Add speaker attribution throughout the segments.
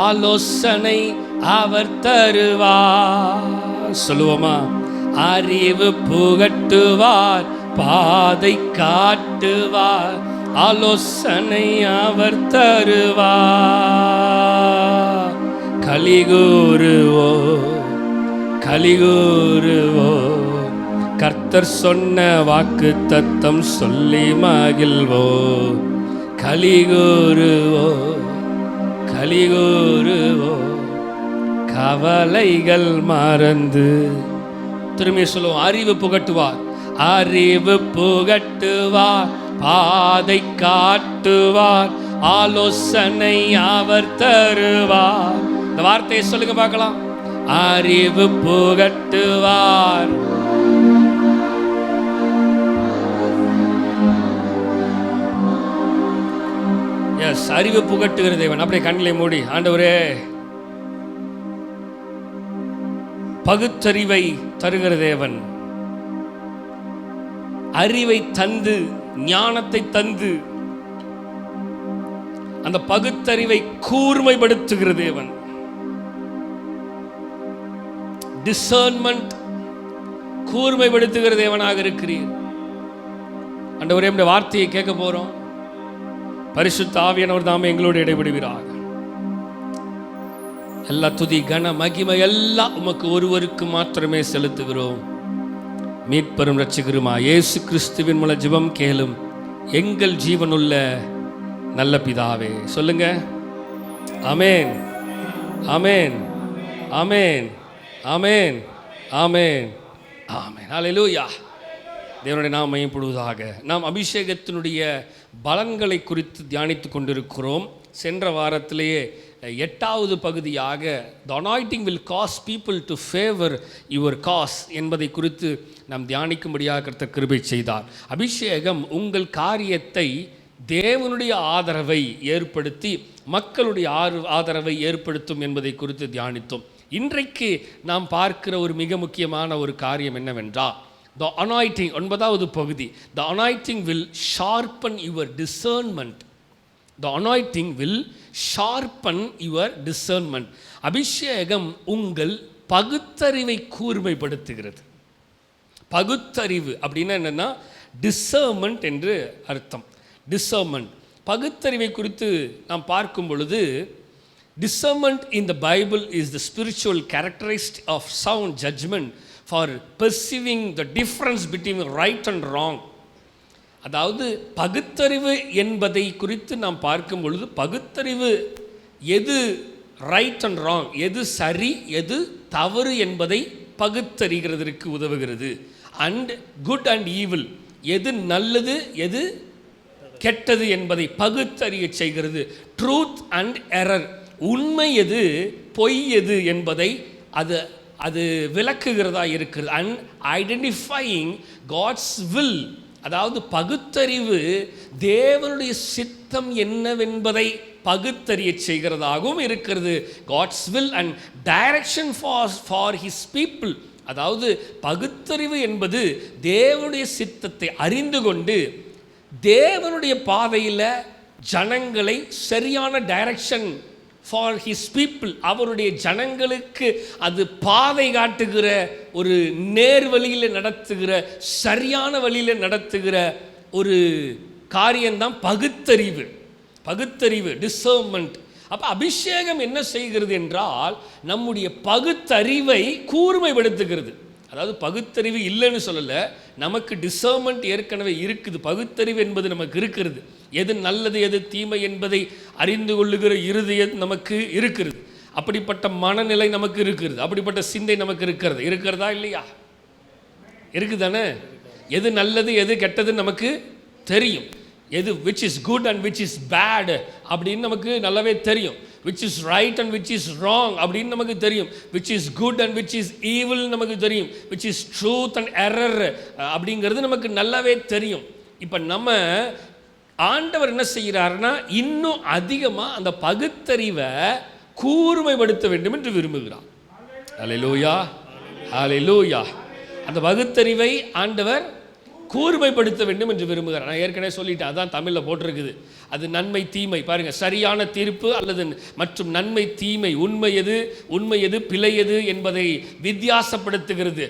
Speaker 1: ஆலோசனை அவர் தருவார். சொல்லுவோமா? அறிவு புகட்டுவார், பாதை காட்டுவார், ஆலோசனை அவர் தருவார். கலிகூறுவோ கலிகூறுவோ, கர்த்தர் சொன்ன வாக்கு தத்தம் சொல்லி மகிழ்வோ. கலிகூறுவோ கலிகூறுவோ, கவலைகள் மறந்து. திரும்பி சொல்லுவோம். அறிவு புகட்டுவார், அறிவு புகட்டுவார், பாதை காட்டுவார், ஆலோசனை அவர் தருவார். இந்த வார்த்தையை சொல்லுங்க பார்க்கலாம். அறிவு புகட்டுவார். எஸ், அறிவு புகட்டுகிற தேவன். அப்படியே கண்களை மூடி, ஆண்டவரே பகுத்தறிவை தருகிற தேவன், அறிவை தந்து ஞானத்தை தந்து அந்த பகுத்தறிவை கூர்மைப்படுத்துகிற தேவன். டிசர்ன்மெண்ட் கூர்மைப்படுத்துகிற தேவனாக இருக்கிறீர். ஆண்டவரே, இந்த வார்த்தையை கேட்க போறோம். பரிசுத்த ஆவியானவர் தாமே எங்களோடு இடைபடுகிறார். எல்லா துதி கன மகிமை எல்லாம் உமக்கு ஒருவருக்கு மாத்திரமே செலுத்துகிறோம். மீட்பெரும் இரட்சகருமா இயேசு கிறிஸ்துவின் மூலம் ஜெபம் கேளும் எங்கள் ஜீவனுள்ள நல்ல பிதாவே. சொல்லுங்க. ஆமென், ஆமென், ஆமென், ஆமென், ஆமென், ஆமென். ஹல்லேலூயா. தேவனுடைய நாமம் மகிமைப்படுவதாக. நாம் அபிஷேகத்தினுடைய பலன்களை குறித்து தியானித்து கொண்டிருக்கிறோம். சென்ற வாரத்திலேயே 8வது பகுதியாக the anointing will cause people to favor your cause என்பதை குறித்து நாம் தியானிக்கும்படியாக கர்த்தர் கிருபை செய்தார். அபிஷேகம் உங்கள் காரியத்தை தேவனுடைய ஆதரவை ஏற்படுத்தி மக்களுடைய ஆதரவை ஏற்படுத்தும் என்பதை குறித்து தியானித்தோம். இன்றைக்கு நாம் பார்க்கிற ஒரு மிக முக்கியமான ஒரு காரியம் என்னவென்றால், the anointing, 9வது பகுதி, the anointing will sharpen your discernment. The anointing will sharpen your discernment. அபிஷேகம் உங்கள் பகுத்தறிவை கூர்மைப்படுத்துகிறது. பகுத்தறிவு அப்படின்னா என்னன்னா discernment என்று அர்த்தம். discernment, பகுத்தறிவை குறித்து நாம் பார்க்கும் பொழுது, discernment in the Bible is the spiritual characteristic of sound judgment for perceiving the difference between right and wrong. அதாவது பகுத்தறிவு என்பதை குறித்து நாம் பார்க்கும் பொழுது, பகுத்தறிவு எது ரைட் அண்ட் ராங், எது சரி எது தவறு என்பதை பகுத்தறிகிறதற்கு உதவுகிறது. அண்ட் குட் அண்ட் ஈவில், எது நல்லது எது கெட்டது என்பதை பகுத்தறிய செய்கிறது. ட்ரூத் அண்ட் எரர், உண்மை எது பொய் எது என்பதை அது விளக்குகிறதா இருக்கிறது. அண்ட் ஐடென்டிஃபையிங் காட்ஸ் வில், அதாவது பகுத்தறிவு தேவனுடைய சித்தம் என்னவென்பதை பகுத்தறிய செய்கிறதாகவும் இருக்கிறது. God's will and direction for his people, அதாவது பகுத்தறிவு என்பது தேவனுடைய சித்தத்தை அறிந்து கொண்டு தேவனுடைய பாதையில் ஜனங்களை சரியான டைரக்ஷன் ஃபார் ஹிஸ் பீப்புள், அவருடைய ஜனங்களுக்கு அது பாதை காட்டுகிற, ஒரு நேர் வழியில் நடத்துகிற, சரியான வழியில் நடத்துகிற ஒரு காரியம்தான் பகுத்தறிவு. பகுத்தறிவு, டிசர்ன்மெண்ட். அப்போ அபிஷேகம் என்ன செய்கிறது என்றால் நம்முடைய பகுத்தறிவை கூர்மைப்படுத்துகிறது. அதாவது பகுத்தறிவு இல்லைன்னு சொல்லலை, நமக்கு டிசர்ன்மெண்ட் ஏற்கனவே இருக்குது. பகுத்தறிவு என்பது நமக்கு இருக்கிறது. எது நல்லது எது தீமை என்பதை அறிந்து கொள்ளுகிற இருதயம் நமக்கு இருக்கிறது. அப்படிப்பட்ட மனநிலை நமக்கு இருக்கிறது. அப்படிப்பட்ட சிந்தை நமக்கு இருக்கிறதா இல்லையா? இருக்குதானே? எது நல்லது எது கெட்டது நமக்கு தெரியும். எது which is good and which is bad அப்படின்னு நமக்கு நல்லாவே தெரியும். which is right and which is wrong அப்படின்னு நமக்கு தெரியும். which is good and which is evil நமக்கு தெரியும். which is truth and error அப்படிங்கிறது நமக்கு நல்லாவே தெரியும். இப்போ நம்ம ஆண்டவர் என்ன செய்கிறாருன்னா, இன்னும் அதிகமாக அந்த பகுத்தறிவை கூர்மைப்படுத்த வேண்டும் என்று விரும்புகிறார். ஹல்லேலூயா, ஹல்லேலூயா. அந்த பகுத்தறிவை ஆண்டவர் கூர்மைப்படுத்த வேண்டும் என்று விரும்புகிறார். நான் ஏற்கனவே சொல்லிட்டேன், அதான் தமிழில் போட்டிருக்குது. அது நன்மை தீமை பாருங்க, சரியான தீர்ப்பு அல்லது மற்றும் நன்மை தீமை, உண்மை எது பிழை எது என்பதை வித்தியாசப்படுத்துகிறது.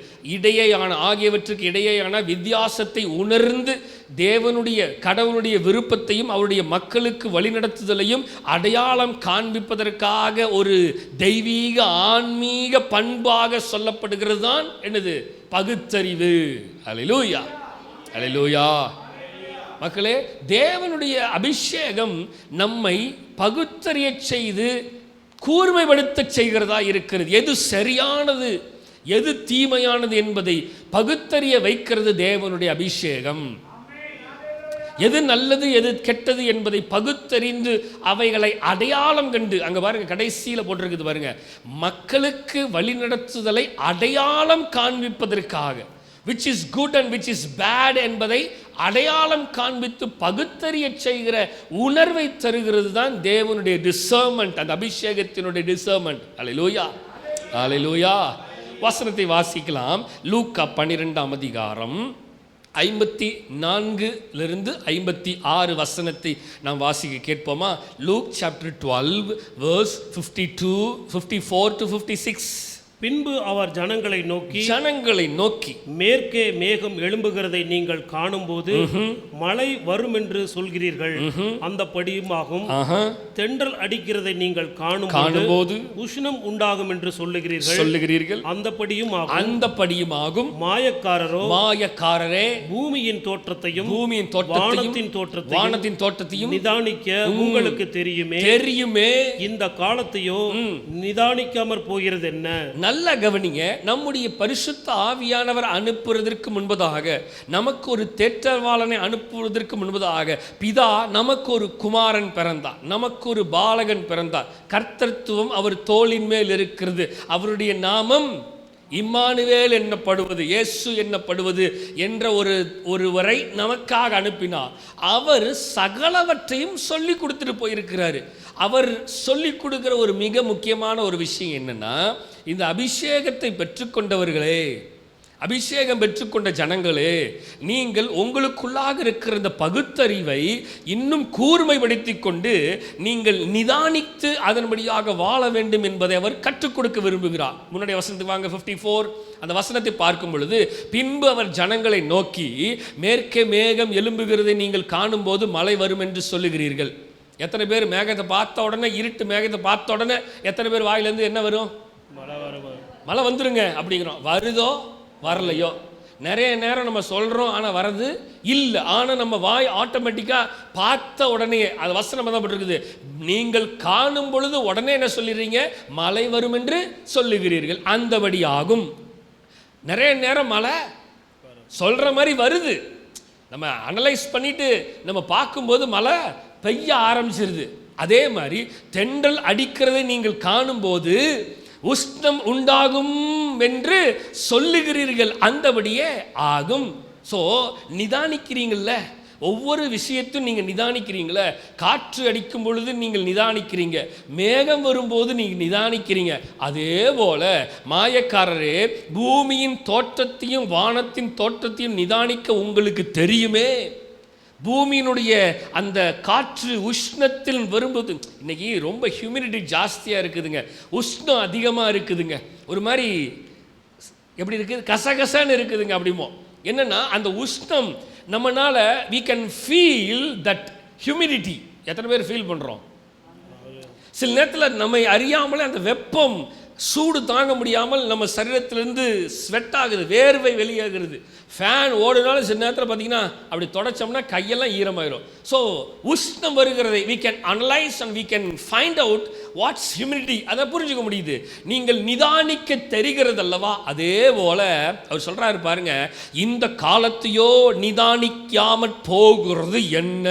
Speaker 1: ஆகியவற்றுக்கு இடையேயான வித்தியாசத்தை உணர்ந்து தேவனுடைய கடவுளுடைய விருப்பத்தையும் அவருடைய மக்களுக்கு வழிநடத்துதலையும் அடையாளம் காண்பிப்பதற்காக ஒரு தெய்வீக ஆன்மீக பண்பாக சொல்லப்படுகிறது தான் என்னது? பகுத்தறிவு. அல்லேலூயா, அல்லேலூயா. மக்களே, தேவனுடைய அபிஷேகம் நம்மை பகுத்தறிய செய்து கூர்மைப்படுத்த செய்கிறதா இருக்கிறது. எது சரியானது எது தீமையானது என்பதை பகுத்தறிய வைக்கிறது தேவனுடைய அபிஷேகம். எது நல்லது எது கெட்டது என்பதை பகுத்தறிந்து அவைகளை அடையாளம் கண்டு, அங்க பாருங்க கடைசியில் போட்டிருக்குது பாருங்க, மக்களுக்கு வழிநடத்துதலை அடையாளம் காண்பிப்பதற்காக, which is good and which is bad என்பதை அடையாளம் காண்பித்து பகுத்தறிய செய்கிற உணர்வை தருகிறது தான் தேவனுடைய டிசர்மெண்ட், அந்த அபிஷேகத்தினுடைய டிசர்மெண்ட். அல்லேலூயா, அல்லேலூயா. வசனத்தை வாசிக்கலாம். லூக்கா 12ஆம் அதிகாரம் 54 56 வசனத்தை நாம் வாசிக்க கேட்போமா? Look chapter 12 verse 54 to 56.
Speaker 2: பின்பு அவர் ஜனங்களை நோக்கி மேற்கே மேகம் எழும்புகிறதை நீங்கள் காணும்போது மழை வரும் என்று சொல்கிறீர்கள், அந்தபடியும் ஆகும். தென்றல் அடிக்கிறதை நீங்கள் காணும்போது உஷ்ணம் உண்டாகும் என்று சொல்லுகிறீர்கள், அந்தபடியும் ஆகும். மாயக்காரரே, பூமியின் தோற்றத்தையும் வானத்தின் தோற்றத்தையும் நிதானிக்க உங்களுக்கு தெரியுமே, இந்த காலத்தையோ நிதானிக்காமற் போகிறது என்ன?
Speaker 1: நல்ல கவனிங்க. நம்முடைய பரிசுத்த ஆவியானவர் அனுப்புவதற்கு முன்பதாக, நமக்கு ஒரு தேற்றவாளனை அனுப்புவதற்கு முன்பதாக பிதா நமக்கு ஒரு குமாரன் பிறந்தார், நமக்கு ஒரு பாலகன் பிறந்தார். கர்த்தத்துவம் அவர் தோளின் மேல் இருக்கிறது. அவருடைய நாமம் இம்மானுவேல் என்னப்படுவது, இயேசு என்னப்படுவது என்ற ஒருவரை நமக்காக அனுப்பினார். அவர் சகலவற்றையும் சொல்லி கொடுத்துட்டு போயிருக்கிறாரு. அவர் சொல்லி கொடுக்கிற ஒரு மிக முக்கியமான ஒரு விஷயம் என்னன்னா, இந்த அபிஷேகத்தை பெற்றுக்கொண்டவர்களே, அபிஷேகம் பெற்றுக்கொண்ட ஜனங்களே, நீங்கள் உங்களுக்குள்ளாக இருக்கிற இந்த பகுத்தறிவை இன்னும் கூர்மைப்படுத்தி கொண்டு நீங்கள் நிதானித்து அதன்படியாக வாழ வேண்டும் என்பதை அவர் கற்றுக் கொடுக்க விரும்புகிறார். முன்னாடி வசனத்துக்கு வாங்க, 54 அந்த வசனத்தை பார்க்கும் பொழுது, பின்பு அவர் ஜனங்களை நோக்கி மேற்கே மேகம் எழும்புகிறதை நீங்கள் காணும்போது மழை வரும் என்று சொல்லுகிறீர்கள். எத்தனை பேர் மேகத்தை பார்த்த உடனே, இருட்டு மேகத்தை பார்த்த உடனே எத்தனை பேர் வாயிலேருந்து என்ன வரும்? மழை வந்துருங்க அப்படிங்கிறோம். வருதோ வரலையோ? நிறைய நேரம் நம்ம சொல்கிறோம், ஆனால் வரது இல்லை. ஆனால் நம்ம வாய் ஆட்டோமேட்டிக்காக பார்த்த உடனே, அது வசனம் தான் போட்டிருக்குது, நீங்கள் காணும் பொழுது உடனே என்ன சொல்லிடுறீங்க? மழை வரும் என்று சொல்லுகிறீர்கள், அந்தபடி ஆகும். நிறைய நேரம் மழை சொல்கிற மாதிரி வருது, நம்ம அனலைஸ் பண்ணிட்டு நம்ம பார்க்கும்போது மழை பெய்ய ஆரம்பிச்சிருது. அதே மாதிரி தென்றல் அடிக்கிறதை நீங்கள் காணும்போது உஷ்ணம் உண்டாகும் என்று சொல்லுகிறீர்கள், அந்தபடியே ஆகும். ஸோ நிதானிக்கிறீங்கள்ல, ஒவ்வொரு விஷயத்தையும் நீங்கள் நிதானிக்கிறீங்கள. காற்று அடிக்கும் பொழுது நீங்கள் நிதானிக்கிறீங்க, மேகம் வரும்போது நீங்கள் நிதானிக்கிறீங்க. அதே போல மாயக்காரரே, பூமியின் தோற்றத்தையும் வானத்தின் தோற்றத்தையும் நிதானிக்க உங்களுக்கு தெரியுமே. பூமியினுடைய அந்த காற்று உஷ்ணத்தில் வரும்போது, இன்னைக்கு ரொம்ப ஹியூமிடிட்டி ஜாஸ்தியாக இருக்குதுங்க, உஷ்ணம் அதிகமாக இருக்குதுங்க, ஒரு மாதிரி எப்படி இருக்குது, கசகசன்னு இருக்குதுங்க. அப்படிமோ என்னன்னா, அந்த உஷ்ணம் நம்மனால we can feel that humidity. எத்தனை பேர் ஃபீல் பண்ணுறோம்? சில நேரத்தில் நம்மை அறியாமலே அந்த வெப்பம், சூடு தாங்க முடியாமல் நம்ம சரீரத்திலிருந்து ஸ்வெட் ஆகுது, வேர்வை வெளியாகிறது. ஃபேன் ஓடுனாலும் சில நேரத்தில் பார்த்தீங்கன்னா அப்படி தொடச்சோம்னா கையெல்லாம் ஈரமாயிரும். ஸோ உஷ்ணம் வருகிறதை we can analyze and we can find out what's humidity, அதை புரிஞ்சுக்க முடியுது. நீங்கள் நிதானிக்க தெரிகிறது அல்லவா? அதே போல அவர் சொல்றாரு பாருங்க, இந்த காலத்தையோ நிதானிக்காமற் போகிறது என்ன?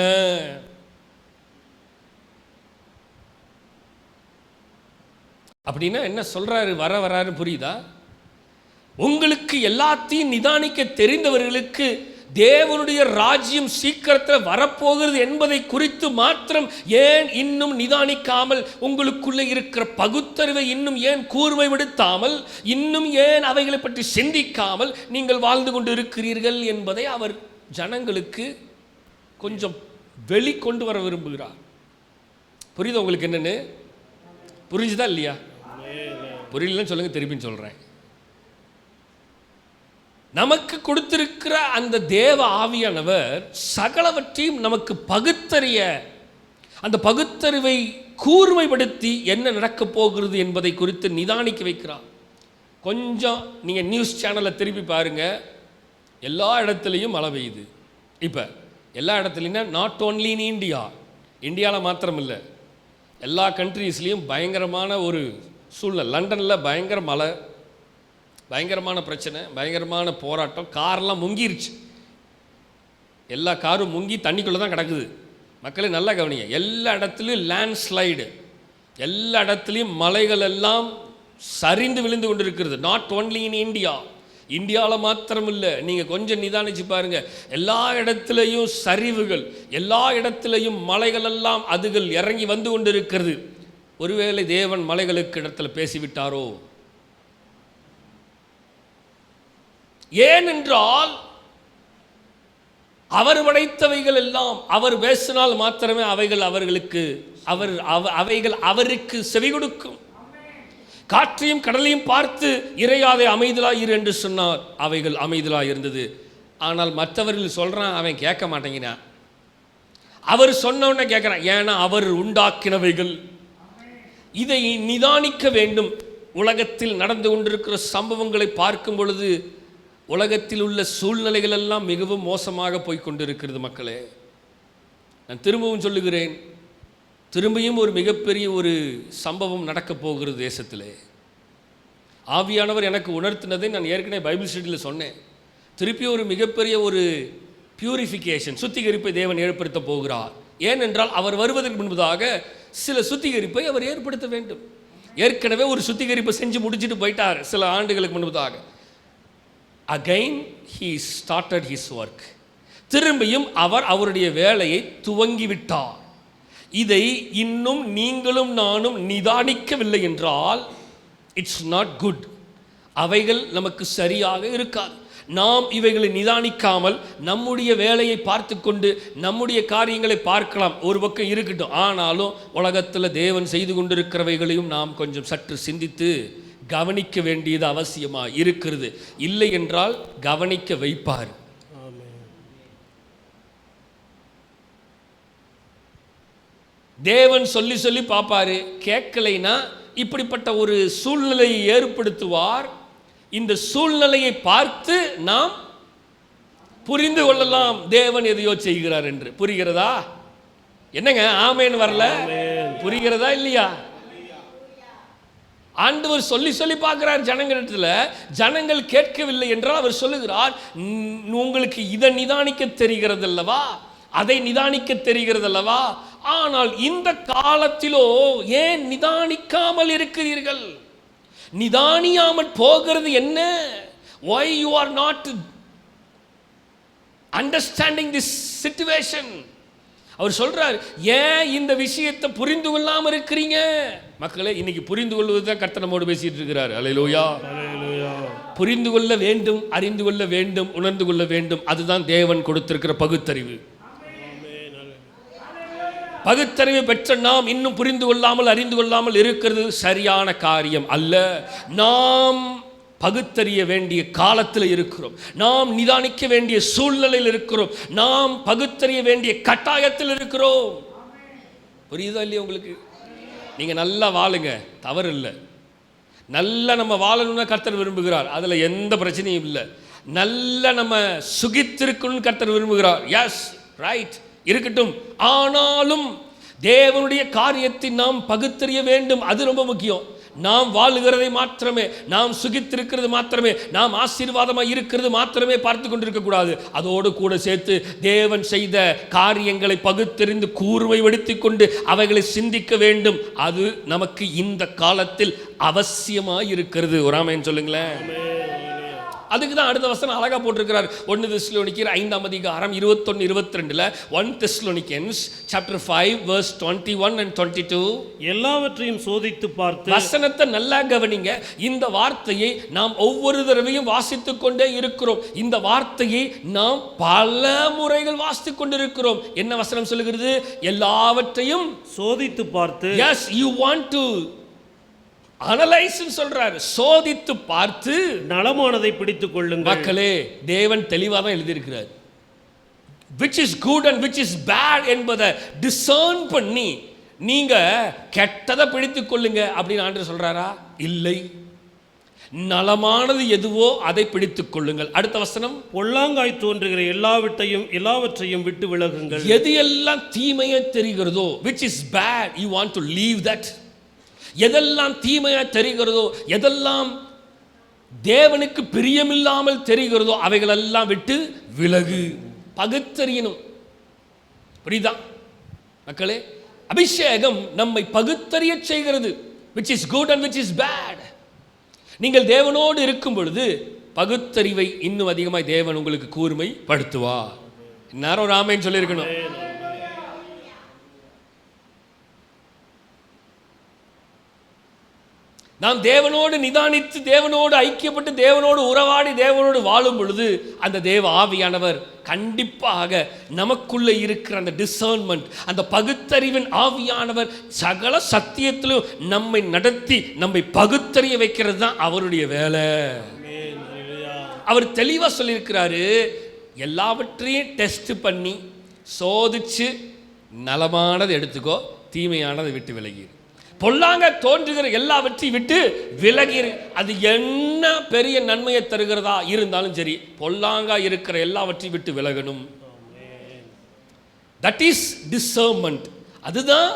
Speaker 1: அப்படின்னா என்ன சொல்றாரு? வராரு புரியுதா? உங்களுக்கு எல்லாத்தையும் நிதானிக்க தெரிந்தவர்களுக்கு தேவனுடைய ராஜ்யம் சீக்கிரத்தில் வரப்போகிறது என்பதை குறித்து மாத்திரம் ஏன் இன்னும் நிதானிக்காமல், உங்களுக்குள்ளே இருக்கிற பகுத்தறிவை இன்னும் ஏன் கூர்மைப்படுத்தாமல், இன்னும் ஏன் அவைகளை பற்றி சிந்திக்காமல் நீங்கள் வாழ்ந்து கொண்டு இருக்கிறீர்கள் என்பதை அவர் ஜனங்களுக்கு கொஞ்சம் வெளிக்கொண்டு வர விரும்புகிறார். புரியுது உங்களுக்கு என்னன்னு? புரிஞ்சுதா இல்லையா? புரியலன்னு சொல்லுங்க, திருப்பின்னு சொல்றேன். நமக்கு கொடுத்திருக்கிற அந்த தேவ ஆவியானவர் சகலவற்றையும் நமக்கு பகுத்தறிய, அந்த பகுத்தறிவை கூர்மைப்படுத்தி என்ன நடக்கப் போகிறது என்பதை குறித்து நிதானிக்க வைக்கிறார். கொஞ்சம் நீங்கள் நியூஸ் சேனலை திருப்பி பாருங்கள், எல்லா இடத்துலையும் மழை பெய்யுது. இப்போ எல்லா இடத்துலையும், நாட் ஓன்லி இன் இந்தியா, இந்தியாவில் மாத்திரம் இல்லை, எல்லா கண்ட்ரீஸ்லேயும் பயங்கரமான ஒரு சூழ்நிலை. லண்டனில் பயங்கர மழை, பயங்கரமான பிரச்சனை, பயங்கரமான போராட்டம். காரெல்லாம் முங்கிருச்சு, எல்லா காரும் முங்கி தண்ணிக்குள்ளே தான் கிடக்குது. மக்களே நல்லா கவனிங்க, எல்லா இடத்துலையும் லேண்ட்ஸ்லைடு, எல்லா இடத்துலையும் மலைகள் எல்லாம் சரிந்து விழுந்து கொண்டு இருக்கிறது. நாட் ஓன்லி இன் இந்தியா, இந்தியாவில் மாத்திரம் இல்லை, நீங்கள் கொஞ்சம் நிதானிச்சு பாருங்க, எல்லா இடத்துலையும் சரிவுகள், எல்லா இடத்துலையும் மலைகள் எல்லாம் அதுகள் இறங்கி வந்து கொண்டு இருக்கிறது. ஒருவேளை தேவன் மலைகளுக்கு இடத்துல பேசிவிட்டாரோ? ஏனென்றால் அவர் படைத்தவைகள் எல்லாம் அவர் பேசினால் மாத்திரமே அவைகள் அவர்களுக்கு அவைகள் அவருக்கு செவி கொடுக்கும். காற்றையும் கடலையும் பார்த்து இறையாதே அமைதலாய் இரு என்று சொன்னார், அவைகள் அமைதலாய் இருந்தது. ஆனால் மற்றவர்கள் சொல்றான், அவன் கேட்க மாட்டேங்கிறான். அவர் சொன்னவன கேட்கிறான், ஏன்னா அவர் உண்டாக்கினவைகள். இதை நிதானிக்க வேண்டும். உலகத்தில் நடந்து கொண்டிருக்கிற சம்பவங்களை பார்க்கும் பொழுது உலகத்தில் உள்ள சூழ்நிலைகள் எல்லாம் மிகவும் மோசமாக போய்கொண்டிருக்கிறது. மக்களே, நான் திரும்பவும் சொல்லுகிறேன், திரும்பியும் ஒரு மிகப்பெரிய ஒரு சம்பவம் நடக்கப் போகிறது தேசத்திலே. ஆவியானவர் எனக்கு உணர்த்தினதை நான் ஏற்கனவே பைபிள் ஸ்டடியில் சொன்னேன். திருப்பி ஒரு மிகப்பெரிய ஒரு பியூரிஃபிகேஷன், சுத்திகரிப்பை தேவன் ஏற்படுத்த போகிறார். ஏனென்றால் அவர் வருவதற்கு முன்பதாக சில சுத்திகரிப்பை அவர் ஏற்படுத்த வேண்டும். ஏற்கனவே ஒரு சுத்திகரிப்பை செஞ்சு முடிச்சுட்டு போயிட்டார் சில ஆண்டுகளுக்கு முன்பதாக. Again he started his work. திரும்பியும் அவர் அவருடைய வேலையை துவங்கிவிட்டார். இதை இன்னும் நீங்களும் நானும் நிதானிக்கவில்லை என்றால் இட்ஸ் நாட் குட். அவைகள் நமக்கு சரியாக இருக்காது. நாம் இவைகளை நிதானிக்காமல் நம்முடைய வேலையை பார்த்து கொண்டு நம்முடைய காரியங்களை பார்க்கலாம், ஒரு பக்கம் இருக்கட்டும். ஆனாலும் உலகத்தில் தேவன் செய்து கொண்டிருக்கிறவைகளையும் நாம் கொஞ்சம் சற்று சிந்தித்து கவனிக்க வேண்டியது அவசியமாக இருக்கிறது. இல்லை என்றால் கவனிக்க வைப்பார். தேவன் சொல்லி சொல்லி பார்ப்பாரு, கேட்கலைன்னா இப்படிப்பட்ட ஒரு சூழ்நிலையை ஏற்படுத்துவார். இந்த சூழ்நிலையை பார்த்து நாம் புரிந்து கொள்ளலாம் தேவன் எதையோ செய்கிறார் என்று. புரிகிறதா? என்னங்க ஆமேன் வரல? புரிகிறதா இல்லையா? ஆண்டவர் சொல்லி சொல்லி பார்க்கிறார் ஜனங்களிடத்துல. ஜனங்கள் கேட்கவில்லை என்றால் அவர் சொல்லுகிறார், உங்களுக்கு இதை நிதானிக்க தெரிகிறது அல்லவா, அதை நிதானிக்க தெரிகிறது அல்லவா, ஆனால் இந்த காலத்திலோ ஏன் நிதானிக்காமல் இருக்கிறீர்கள்? நிதானியாமல் போகிறது என்ன? why you are not understanding this situation? அவர் சொல்றார், ஏன் இந்த விஷயத்தை புரிந்து கொள்ளாம இருக்கிறீங்க? மக்களே, இன்னைக்கு புரிந்து கொள்வதுதான் கர்த்தர் நம்மோடு பேசிட்டு இருக்கிறார். அல்லேலூயா. புரிந்து கொள்ள வேண்டும், அறிந்து கொள்ள வேண்டும், உணர்ந்து கொள்ள வேண்டும். அதுதான் தேவன் கொடுத்திருக்கிற பகுத்தறிவு. பகுத்தறிவு பெற்ற நாம் இன்னும் புரிந்து கொள்ளாமல் அறிந்து கொள்ளாமல் இருக்கிறது சரியான காரியம் அல்ல. நாம் பகுத்தறிய வேண்டிய காலத்தில் இருக்கிறோம். நாம் நிதானிக்க வேண்டிய சூழ்நிலையில் இருக்கிறோம். நாம் பகுத்தறிய வேண்டிய கட்டாயத்தில் இருக்கிறோம். புரியுதா இல்லையா உங்களுக்கு? நீங்க நல்லா வாழுங்க, தவறு இல்லை. நல்லா நம்ம வாழணும்னு கர்த்தர் விரும்புகிறார், அதுல எந்த பிரச்சனையும் இல்லை. நல்ல நம்ம சுகித்திருக்கணும்னு கர்த்தர் விரும்புகிறார். எஸ், ரைட், இருக்கட்டும். ஆனாலும் தேவனுடைய காரியத்தை நாம் பகுத்தறிய வேண்டும். அது ரொம்ப முக்கியம். நாம் வாழுகிறதை மாத்திரமே, நாம் சுகித்திருக்கிறது மாத்திரமே, நாம் ஆசீர்வாதமாக இருக்கிறது மாத்திரமே பார்த்து கொண்டிருக்க கூடாது. அதோடு கூட சேர்த்து தேவன் செய்த காரியங்களை பகுத்தறிந்து கூர்மைப்படுத்திக் கொண்டு அவைகளை சிந்திக்க வேண்டும். அது நமக்கு இந்த காலத்தில் அவசியமாக இருக்கிறது. ஒரு ஆமென் சொல்லுங்களேன். அதுக்கு தான் அடுத்த வசனம் அழகா போட்டிருக்கிறார். 1 தெசலோனிக்கேயர் 5ஆம் அதிகாரம் 21 22ல 1 Thessalonians chapter 5 verse 21 and 22.
Speaker 2: எல்லாவற்றையும் சோதித்து பார்த்து,
Speaker 1: வசனத்தை நல்லா கவனிங்க. இந்த வார்த்தையை நாம் ஒவ்வொரு தடவையும் வாசித்துக் கொண்டே இருக்கிறோம். இந்த வார்த்தையை நாம் பல முறைகள் வாசித்துக் கொண்டிருக்கிறோம். என்ன வசனம் சொல்லுகிறது? எல்லாவற்றையும்
Speaker 2: சோதித்து பார்த்து.
Speaker 1: Yes, you want to analyse சொல்றாரு. சோதித்து பார்த்து
Speaker 2: நலமானதை பிடித்துக் கொள்ளுங்கள்.
Speaker 1: மக்களே, தேவன் தெளிவாக தான் எழுதியிருக்கிறார். which is good and which is bad என்பதை discern பண்ணி நீங்க கெட்டதை பிடித்துக் கொள்ளுங்க அப்படின்னு ஆண்டவர் சொல்றாரா? இல்லை. நலமானது எதுவோ அதை பிடித்துக் கொள்ளுங்கள். அடுத்த வசனம்,
Speaker 2: பொல்லாங்காய் தோன்றுகிற எல்லாவற்றையும் விட்டு விலகுங்கள்.
Speaker 1: எது எல்லாம் தீமையை தெரிகிறதோ, which is bad, you want to leave that. எதெல்லாம் தீமையா தெரிகிறதோ, எதெல்லாம் தேவனுக்கு பிரியமில்லாமல் தெரிகிறதோ அவைகளெல்லாம் விட்டு விலகு. பகுத்தறியணும். புரியுதா மக்களே? அபிஷேகம் நம்மை பகுத்தறிய செய்கிறது. which is good and which is bad. நீங்கள் தேவனோடு இருக்கும் பொழுது பகுத்தறிவை இன்னும் அதிகமாய் தேவன் உங்களுக்கு கூர்மைப்படுத்துவார். எல்லாரும் ஒரு ஆமென் சொல்லியிருக்கணும். நாம் தேவனோடு நிதானித்து, தேவனோடு ஐக்கியப்பட்டு, தேவனோடு உறவாடி, தேவனோடு வாழும் பொழுது அந்த தேவ ஆவியானவர் கண்டிப்பாக நமக்குள்ள இருக்கிற அந்த டிசர்ன்மெண்ட், அந்த பகுத்தறிவின் ஆவியானவர் சகல சத்தியத்திலும் நம்மை நடத்தி நம்மை பகுத்தறிய வைக்கிறது தான் அவருடைய வேலை. அவர் தெளிவா சொல்லியிருக்கிறாரு, எல்லாவற்றையும் டெஸ்ட் பண்ணி சோதிச்சு நலமானதை எடுத்துக்கோ, தீமையானதை விட்டு விலகிரு. பொல்லாங்க தோன்றுகிற எல்லாவற்றையும் விட்டு விலகிரு. அது என்ன பெரிய நன்மையை தருகிறதா இருந்தாலும் சரி, பொல்லாங்கா இருக்கிற எல்லாவற்றையும் விட்டு விலகணும். That is discernment. அதுதான்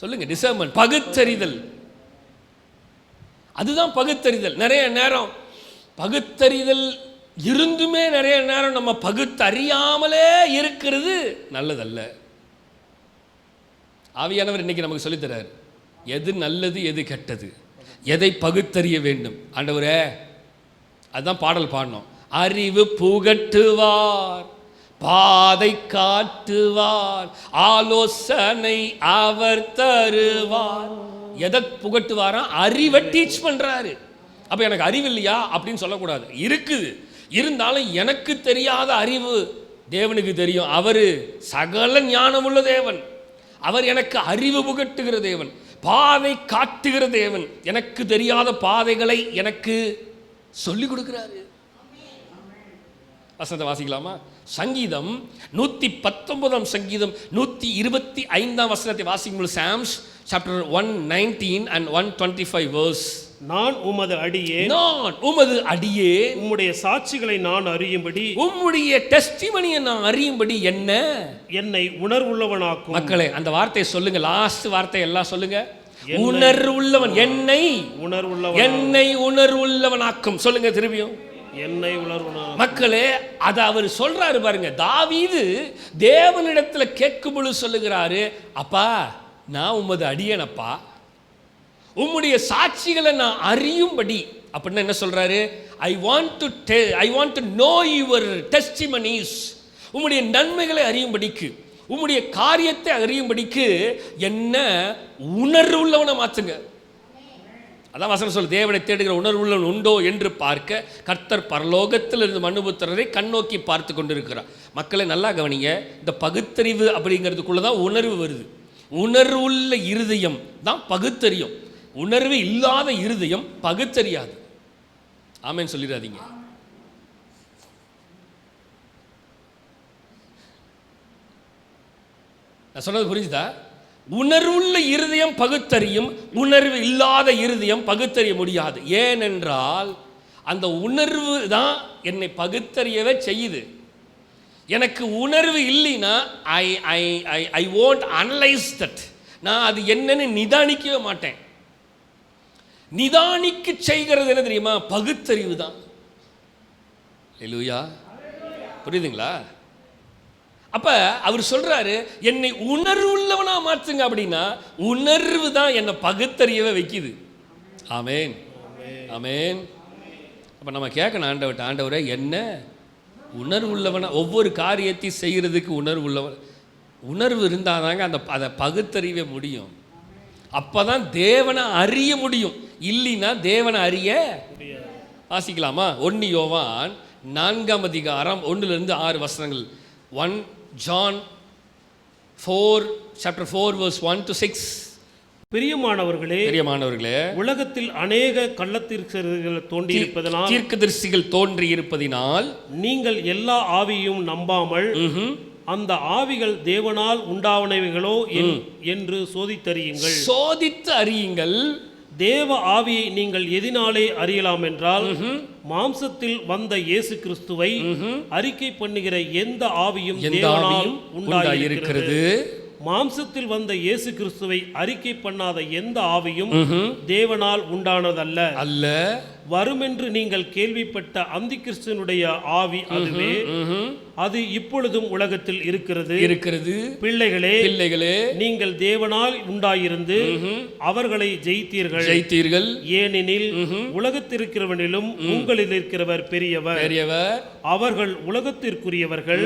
Speaker 1: சொல்லுங்க, டிசர்ன்மெண்ட், பகுத்தறிதல். அதுதான் பகுத்தறிதல். நிறைய நேரம் பகுத்தறிதல் இருந்துமே நிறைய நேரம் நம்ம பகுத்தறியாமலே இருக்கிறது நல்லதல்ல. ஆவியானவர் இன்னைக்கு நமக்கு சொல்லித்தரார், எது நல்லது எது கெட்டது, எதை பகுத்தறிய வேண்டும். ஆண்டவரே, அதுதான் பாடல் பாடணும். அறிவு புகட்டுவார், பாதை காட்டுவார், ஆலோசனை அவர் தருவார். எதை புகட்டுவாரா? அறிவை டீச் பண்றாரு. அப்ப எனக்கு அறிவு இல்லையா அப்படின்னு சொல்லக்கூடாது. இருக்குது. இருந்தாலும் எனக்கு தெரியாத அறிவு தேவனுக்கு தெரியும். அவரு சகல ஞானமுள்ள தேவன். அவர் எனக்கு அறிவு புகட்டுகிற தேவன், பாதை காட்டுகிற தேவன். எனக்கு தெரியாத பாதைகளை எனக்கு சொல்லிக் கொடுக்கிறாரு. வசனத்தை வாசிக்கலாமா? சங்கீதம் 119 சங்கீதம் 125 வசனத்தை வாசிக்கும்போது, சாம்ஸ் சாப்டர் 119 and 125 verse.
Speaker 2: நான் உமது அடியே,
Speaker 1: நான் உமது அடியே,
Speaker 2: உம்முடைய சாட்சிகளை நான் அறியும்படி,
Speaker 1: உம்முடைய டெஸ்டிமனியை நான் அறியும்படி என்னை
Speaker 2: உணர்வுள்ளவனாக்கும்.
Speaker 1: மக்களே, அந்த வார்த்தையை சொல்லுங்க. லாஸ்ட் வார்த்தை எல்லாம் சொல்லுங்க. உணர்வுள்ளவன், என்னை உணர்வுள்ளவனாக்கும். சொல்லுங்க திரும்பியும்,
Speaker 2: என்னை உணர்வுள்ளவன்.
Speaker 1: மக்களே, அதை அவர் சொல்றாரு பாருங்க. தாவீது தேவனிடத்துல கேட்கும் பொழுது சொல்லுகிறாரு, அப்பா நான் உமது அடியேனப்பா, உம்முடைய சாட்சிகளை நான் அறியும்படி. அப்படின்னா என்ன சொல்றாரு? I want to know your testimonies. உம்முடைய நன்மைகளை அறியும்படிக்கு, உம்முடைய காரியத்தை அறியும்படிக்கு என்ன உணர்வுள்ளவனை மாற்றுங்க. அதான் வசனம் சொல்லு, தேவனை தேடுகிற உணர்வுள்ளவன் உண்டோ என்று பார்க்க கர்த்தர் பரலோகத்தில் இருந்து மனுபுத்திரரை கண்ணோக்கி பார்த்து கொண்டிருக்கிறார். மக்களை நல்லா கவனிங்க. இந்த பகுத்தறிவு அப்படிங்கிறதுக்குள்ள தான் உணர்வு வருது. உணர்வுள்ள இருதயம் தான் பகுத்தறியும். உணர்வு இல்லாத இருதயம் பகுத்தறியாது. ஆமென் சொல்லிடாதீங்க. நான் சொன்னது புரிஞ்சுதா? உணர்வுள்ள இருதயம் பகுத்தறியும், உணர்வு இல்லாத இருதயம் பகுத்தறிய முடியாது. ஏனென்றால் அந்த உணர்வு தான் என்னை பகுத்தறியவே செய்யுது. எனக்கு உணர்வு இல்லைன்னா ஐ won't analyze that. நான் அது என்னன்னு நிதானிக்கவே மாட்டேன். நிதானிக்க செய்கிறது என்ன தெரியுமா? பகுத்தறிவு தான். அல்லேலூயா, புரியுதுங்களா? அப்ப அவர் சொல்றாரு, என்னை உணர்வுள்ளவனா மாற்றுங்க. அப்படின்னா உணர்வு தான் என்னை பகுத்தறியவே வைக்குது. ஆமென், ஆமென். அப்போ நம்ம கேட்கணும் ஆண்டவர்கிட்ட, ஆண்டவரே என்ன உணர்வு உள்ளவனா, ஒவ்வொரு காரியத்தையும் செய்கிறதுக்கு உணர்வு உள்ளவன். உணர்வு இருந்தால் தாங்க அதை பகுத்தறிய முடியும். அப்போ தான் தேவனை அறிய முடியும். இல்லைன்னா தேவனை அறிய வாசிக்கலாமா? 1 யோவான் 4ஆம் அதிகாரம் 1-6 வசனங்கள். 1 John 4 chapter 4 verse 1-6.
Speaker 2: பிரியமானவர்களே, உலகத்தில் அநேக கள்ளத்தீர்க்கதரிசிகள் தோன்றி இருப்பதினால் நீங்கள் எல்லா ஆவியும் நம்பாமல் அந்த ஆவிகள் தேவனால் உண்டாவனவைகளோ என்று சோதித்து அறியுங்கள். தேவ ஆவியை நீங்கள் எதினாலே அறியலாம் என்றால், மாம்சத்தில் வந்த இயேசு கிறிஸ்துவை அறிக்கை பண்ணுகிற எந்த ஆவியும் தேவனால் உண்டாயிருக்கிறது. மாம்சத்தில் வந்த இயேசு கிறிஸ்துவை அறிக்கை பண்ணாத எந்த ஆவியும் தேவனால் உண்டானதல்ல. வருமென்று நீங்கள் கேள்விப்பட்ட அந்தி கிறிஸ்துவனுடைய ஆவி அதுவே. அது இப்பொழுதும் உலகத்தில் இருக்கிறது. பிள்ளைகளே, நீங்கள் தேவனால் உண்டாயிருந்து அவர்களை ஜெயித்தீர்கள். ஏனெனில் உலகத்திற்கிறவனிலும் உங்களில் இருக்கிறவர் பெரியவர். அவர்கள் உலகத்திற்குரியவர்கள்.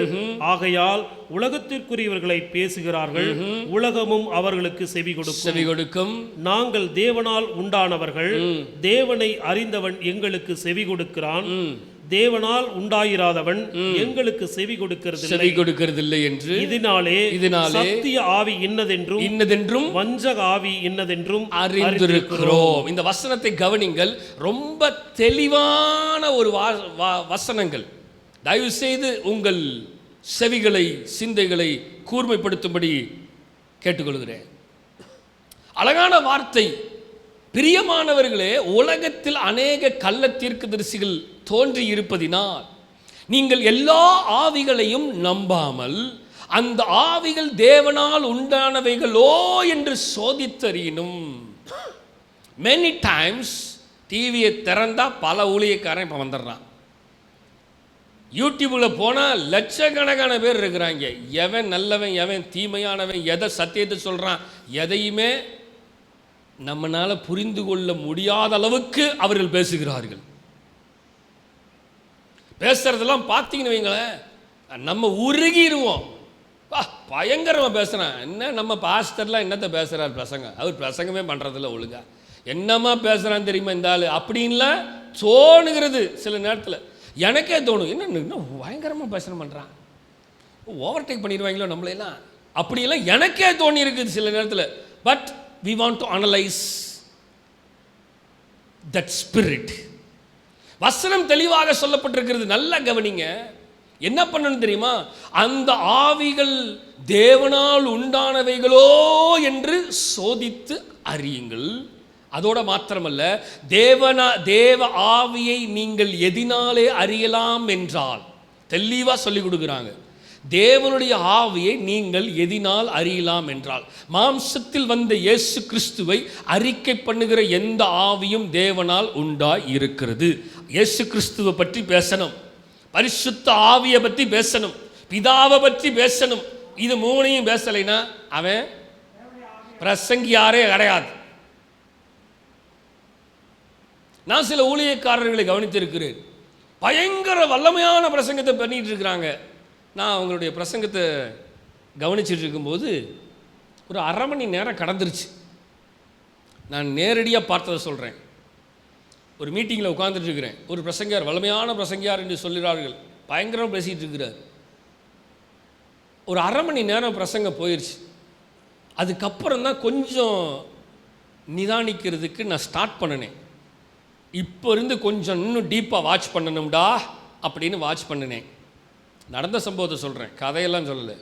Speaker 2: ஆகையால் உலகத்திற்குரியவர்களை பேசுகிறார்கள். உலகமும் அவர்களுக்கு செவி கொடுக்கும். நாங்கள் தேவனால் உண்டானவர்கள். தேவனை அறிந்தவன் எங்களுக்கு செவி கொடுக்கிறான். தேவனால் உண்டாயிராதவன் எங்களுக்கு செவி கொடுக்கிறதில்லை என்று இதனாலே சத்திய ஆவி இன்னதென்றும் வஞ்சக ஆவி இன்னதென்றும் அறிந்திருக்கிறோம்.
Speaker 1: இந்த வசனத்தை கவனிங்கள். ரொம்ப தெளிவான ஒரு வசனங்கள். தயவு செய்து உங்கள் செவிகளை, சிந்தைகளை கூர்மைப்படுத்தும்படி கேட்டுக்கொள்கிறேன். அழகான வார்த்தை. பிரியமானவர்களே, உலகத்தில் அநேக கள்ள தீர்க்கதரிசிகள் தோன்றி இருப்பதினால் நீங்கள் எல்லா ஆவிகளையும் நம்பாமல் அந்த ஆவிகள் தேவனால் உண்டானவைகளோ என்று சோதித்தறியணும். மெனி டைம்ஸ் டிவியை திறந்தா பல ஊழியக்காரன் இப்போ வந்துடுறான். யூடியூப்பில் போனால் லட்சக்கணக்கான பேர் இருக்கிறாங்க. எவன் நல்லவன், எவன் தீமையானவன், எதை சத்தியத்தை சொல்கிறான், எதையுமே நம்மளால் புரிந்து கொள்ள முடியாத அளவுக்கு அவர்கள் பேசுகிறார்கள். பேசுறதெல்லாம் பார்த்தீங்கன்னு வைங்களேன், நம்ம உருகிடுவோம். பயங்கரமாக பேசுகிறான். என்ன நம்ம பாஸ்டர்லாம் என்னத்தை பேசுகிறார் பிரசங்க, அவர் பிரசங்கமே பண்ணுறதில்ல ஒழுங்கா, என்னம்மா பேசுகிறான்னு தெரியுமா இந்த ஆள் அப்படின்லாம் தோணுகிறது. சில நேரத்தில் எனக்கே தோணும், என்ன பயங்கரமாக பேசுகிற பண்ணுறான், ஓவர்டேக் பண்ணிடுவாங்களோ நம்மளெல்லாம், அப்படியெல்லாம் எனக்கே தோணி இருக்குது சில நேரத்தில். But we want to analyze that spirit. வசனம் தெளிவாக சொல்லப்பட்டிருக்கிறது. நல்லா கவனிங்க. என்ன பண்ணணும் தெரியுமா? அந்த ஆவிகள் தேவனால் உண்டானவைகளோ என்று சோதித்து அறியுங்கள். அதோட மாத்திரமல்ல, தேவ ஆவியை நீங்கள் எதினாலே அறியலாம் என்றால் தெளிவாக சொல்லிக் கொடுக்குறாங்க. தேவனுடைய ஆவியை நீங்கள் எதினால் அறியலாம் என்றால், மாம்சத்தில் வந்த இயேசு கிறிஸ்துவை அறிக்கை பண்ணுகிற எந்த ஆவியும் தேவனால் உண்டாய் இருக்கிறது. இயேசு கிறிஸ்துவை பற்றி பேசணும், பரிசுத்த ஆவியை பற்றி பேசணும், பிதாவை பற்றி பேசணும். இது மூணையும் பேசலைன்னா அவன் பிரசங்கியாரே கிடையாது. நான் சில ஊழியக்காரர்களை கவனித்திருக்கிறேன். பயங்கர வல்லமையான பிரசங்கத்தை பண்ணிட்டு இருக்கிறாங்க. நான் அவங்களுடைய பிரசங்கத்தை கவனிச்சுட்டு இருக்கும்போது ஒரு அரை மணி நேரம் கடந்துருச்சு. நான் நேரடியாக பார்த்ததை சொல்கிறேன். ஒரு மீட்டிங்கில் உட்கார்ந்துட்டு இருக்கிறேன். ஒரு பிரசங்கியார், வல்லமையான பிரசங்கியார் என்று சொல்கிறார்கள், பயங்கரமாக பேசிகிட்டு இருக்கிறார். ஒரு அரை மணி நேரம் பிரசங்கம் போயிடுச்சு. அதுக்கப்புறம் தான் கொஞ்சம் நிதானிக்கிறதுக்கு நான் ஸ்டார்ட் பண்ணினேன். இப்போ இருந்து கொஞ்சம் இன்னும் டீப்பாக வாட்ச் பண்ணணும்டா அப்படின்னு வாட்ச் பண்ணினேன். நடந்த சம்பவத்தை சொல்கிறேன், கதையெல்லாம் சொல்லலை.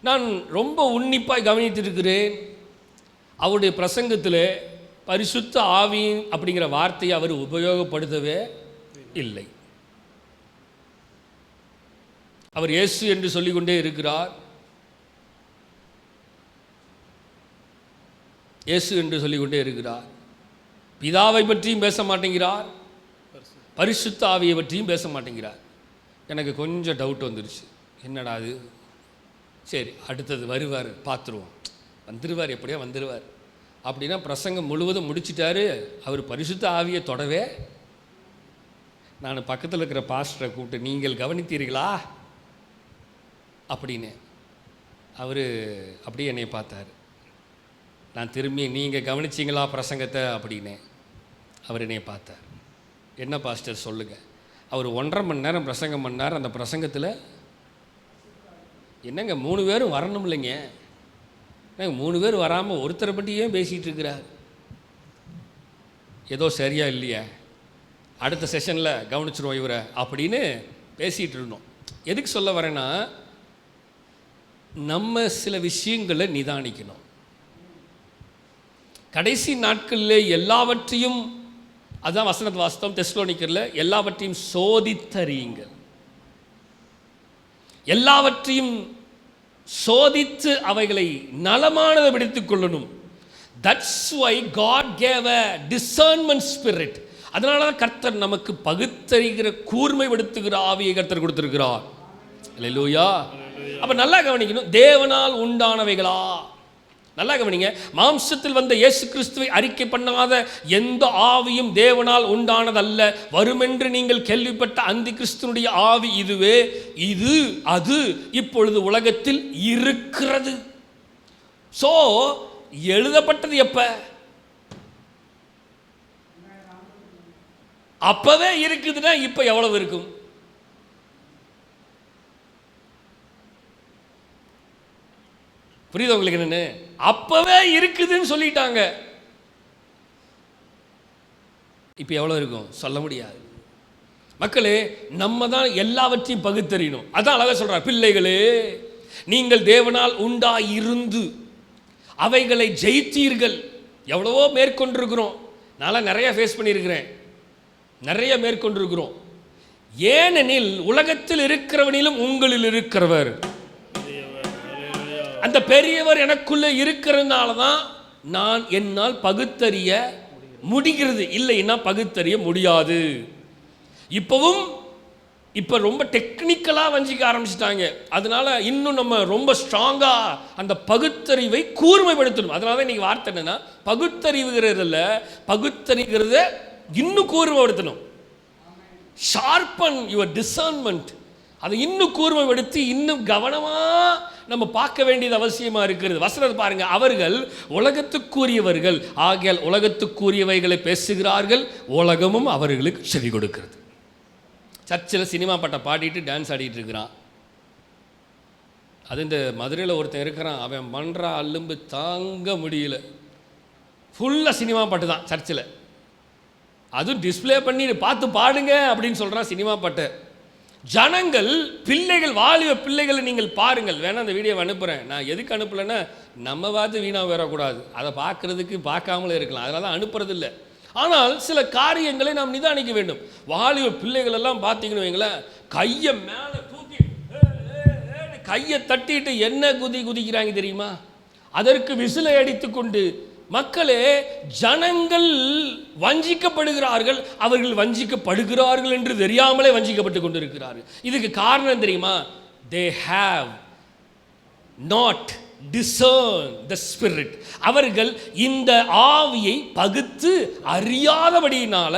Speaker 1: நான் ரொம்ப உன்னிப்பாக கவனித்திருக்கிறேன். அவருடைய பிரசங்கத்தில் பரிசுத்த ஆவியின் அப்படிங்கிற வார்த்தையை அவர் உபயோகப்படுத்தவே இல்லை. அவர் இயேசு என்று சொல்லிக்கொண்டே இருக்கிறார். இயேசு என்று சொல்லிக்கொண்டே இருக்கிறார். பிதாவை பற்றியும் பேச மாட்டேங்கிறார், பரிசுத்த ஆவியை பற்றியும் பேச மாட்டேங்கிறார். எனக்கு கொஞ்சம் டவுட் வந்துருச்சு, என்னடா அது, சரி அடுத்தது வருவார் பார்த்துருவோம், வந்துடுவார், எப்படியா வந்துடுவார் அப்படின்னா பிரசங்கம் முழுவதும் முடிச்சிட்டாரு. அவர் பரிசுத்த ஆவியை தொடவே நான் பக்கத்தில் இருக்கிற பாஸ்டரை கூப்பிட்டு, நீங்கள் கவனித்தீர்களா அப்படின்னு. அவர் அப்படியே என்னை பார்த்தார். நான் திரும்பி, நீங்கள் கவனிச்சிங்களா பிரசங்கத்தை அப்படின்னு. அவர் என்னை பார்த்தார். என்ன பாஸ்டர் சொல்லுங்கள். அவர் 1.5 மணி நேரம் பிரசங்கம் பண்ணார். அந்த பிரசங்கத்தில் என்னங்க 3 பேரும் வரணும் இல்லைங்க, என்னங்க 3 பேர் வராமல் ஒருத்தரை பற்றியே பேசிகிட்டு இருக்கிறார். ஏதோ சரியா இல்லையா, அடுத்த செஷனில் கவனிச்சிருவோம் இவரை அப்படின்னு பேசிகிட்டு இருந்தோம். எதுக்கு சொல்ல வரேன்னா, நம்ம சில விஷயங்களை நிதானிக்கணும். கடைசி நாட்களில் எல்லாவற்றையும், அதுதான் வசனத்தை வாஸ்தவம் தெசலோனிக்கர்ல, எல்லாவற்றையும் சோதித்தறியுங்கள். எல்லாவற்றையும் சோதித்து அவைகளை நலமானதை பிடித்துக் கொள்ளணும். That's why God gave a discernment spirit. அதனால தான் கர்த்தர் நமக்கு பகுத்தறிகிற கூர்மைப்படுத்துகிற ஆவியை கர்த்தர் கொடுத்திருக்கிறார். அல்லேலூயா. அப்ப நல்லா கவனிக்கணும், தேவனால் உண்டானவைகளா? நல்லா கவனிங்க. மாம்சத்தில் வந்த இயேசு கிறிஸ்துவை அறிக்கை பண்ணாத எந்த ஆவியும் தேவனால் உண்டானதல்ல. வருமென்று நீங்கள் கேள்விப்பட்ட அந்தி கிறிஸ்துனுடைய ஆவி இதுவே, இது அது இப்பொழுது உலகத்தில் இருக்கிறது. சோ எழுதப்பட்டது எப்ப? அப்பவே இருக்குதுன்னா இப்ப எவ்வளவு இருக்கும்? புரியுது உங்களுக்கு என்னன்னு? அப்பவே இருக்குதுன்னு சொல்லிட்டாங்க, இப்ப எவ்வளவு இருக்கும் சொல்ல முடியாது. மக்களே, நம்ம தான் எல்லாவற்றையும் பகுத்தறியணும். அதான் அழகா சொல்றார், பிள்ளைகளே நீங்கள் தேவனால் உண்டாயிருந்து அவைகளை ஜெயித்தீர்கள். எவ்வளவோ மேற்கொண்டிருக்கிறோம். நான் நிறைய ஃபேஸ் பண்ணியிருக்கிறேன், நிறைய மேற்கொண்டிருக்கிறோம். ஏனெனில் உலகத்தில் இருக்கிறவனிலும் உங்களில் இருக்கிறவர், அந்த பெரியவர் எனக்குள்ள இருக்கிறதுனால தான் நான் என்னால் பகுத்தறிய முடிகிறது. இல்லைன்னா பகுத்தறிய முடியாது. இப்பவும் இப்போ ரொம்ப டெக்னிக்கலாக வஞ்சிக்க ஆரம்பிச்சிட்டாங்க. அதனால இன்னும் நம்ம ரொம்ப ஸ்ட்ராங்காக அந்த பகுத்தறிவை கூர்மைப்படுத்தணும். அதனால தான் இன்னைக்கு வார்த்தை என்னன்னா, பகுத்தறிவுகிறதில்ல, பகுத்தறிகிறத இன்னும் கூர்மைப்படுத்தணும். Sharpen your discernment. அதை இன்னும் கூர்மைப்படுத்தி இன்னும் கவனமாக நம்ம பார்க்க வேண்டியது அவசியமாக இருக்கிறது. வசனத்தை பாருங்க, அவர்கள் உலகத்துக்குரியவர்கள் ஆகியால் உலகத்துக்குரியவைகளை பேசுகிறார்கள், உலகமும் அவர்களுக்கு செவி கொடுக்கிறது. சர்ச்சில் சினிமா பாட்டை பாடிட்டு டான்ஸ் ஆடிட்டு இருக்கிறான். அது இந்த மதுரையில் ஒருத்தன் இருக்கிறான், அவன் பண்ணுற அலும்பு தாங்க முடியல. ஃபுல்லாக சினிமா பாட்டு தான் சர்ச்சில். அதுவும் டிஸ்பிளே பண்ணி பார்த்து பாடுங்க அப்படின்னு சொல்கிறான் சினிமா பாட்டை. ஜனங்கள், பிள்ளைகள், வாலிப பிள்ளைகளை நீங்கள் பாருங்கள். வேணா அந்த வீடியோவை அனுப்புகிறேன். நான் எதுக்கு அனுப்பலைன்னா, நம்ம பார்த்து வீணாக வரக்கூடாது, அதை பார்க்குறதுக்கு பார்க்காமலே இருக்கலாம், அதனால தான் அனுப்புறதில்லை. ஆனால் சில காரியங்களை நாம் நிதானிக்க வேண்டும். வாலிப பிள்ளைகள் எல்லாம் பார்த்தீங்கன்னு வைங்களேன், கையை மேலே தூக்கி கையை தட்டிட்டு என்ன குதிக்கிறாங்க தெரியுமா? அதற்கு விசிலை அடித்துக்கொண்டு. மக்களே, ஜனங்கள் வஞ்சிக்கப்படுகிறார்கள், அவர்கள் வஞ்சிக்கப்படுகிறார்கள் என்று தெரியாமலே வஞ்சிக்கப்பட்டு கொண்டிருக்கிறார்கள். இதுக்கு காரணம் தெரியுமா? they have not discerned the spirit. அவர்கள் இந்த ஆவியை பகுத்து அறியாதபடியினால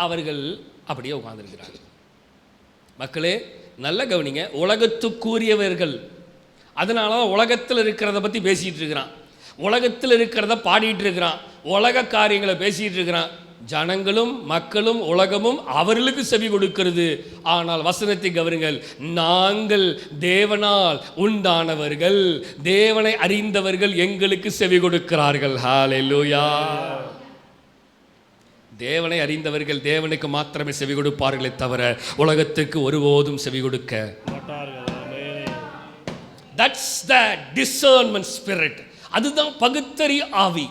Speaker 1: அவர்கள் அப்படியே உட்கார்ந்திருக்கிறார்கள். மக்களே நல்ல கவனிங்க, உலகத்துக்குரியவர்கள். அதனால தான் உலகத்தில் இருக்கிறத பற்றி பேசிகிட்டு இருக்கிறான், உலகத்தில் இருக்கிறத பாடிட்டு இருக்கிறான், உலக காரியங்களை பேசிகிட்டு இருக்கிறான். ஜனங்களும் மக்களும் உலகமும் அவர்களுக்கு செவி கொடுக்கிறது. ஆனால் வசனத்தை கவனிங்கள், நாங்கள் தேவனால் உண்டானவர்கள், தேவனை அறிந்தவர்கள் எங்களுக்கு செவி கொடுக்கிறார்கள். ஹல்லேலூயா. தேவனை அறிந்தவர்கள் தேவனுக்கு மாத்திரமே செவி கொடுப்பார்களே தவிர உலகத்துக்கு ஒருபோதும் செவி கொடுக்க மாட்டார்கள். That's the discernment spirit. அதுதான் பகுத்தறி ஆவி.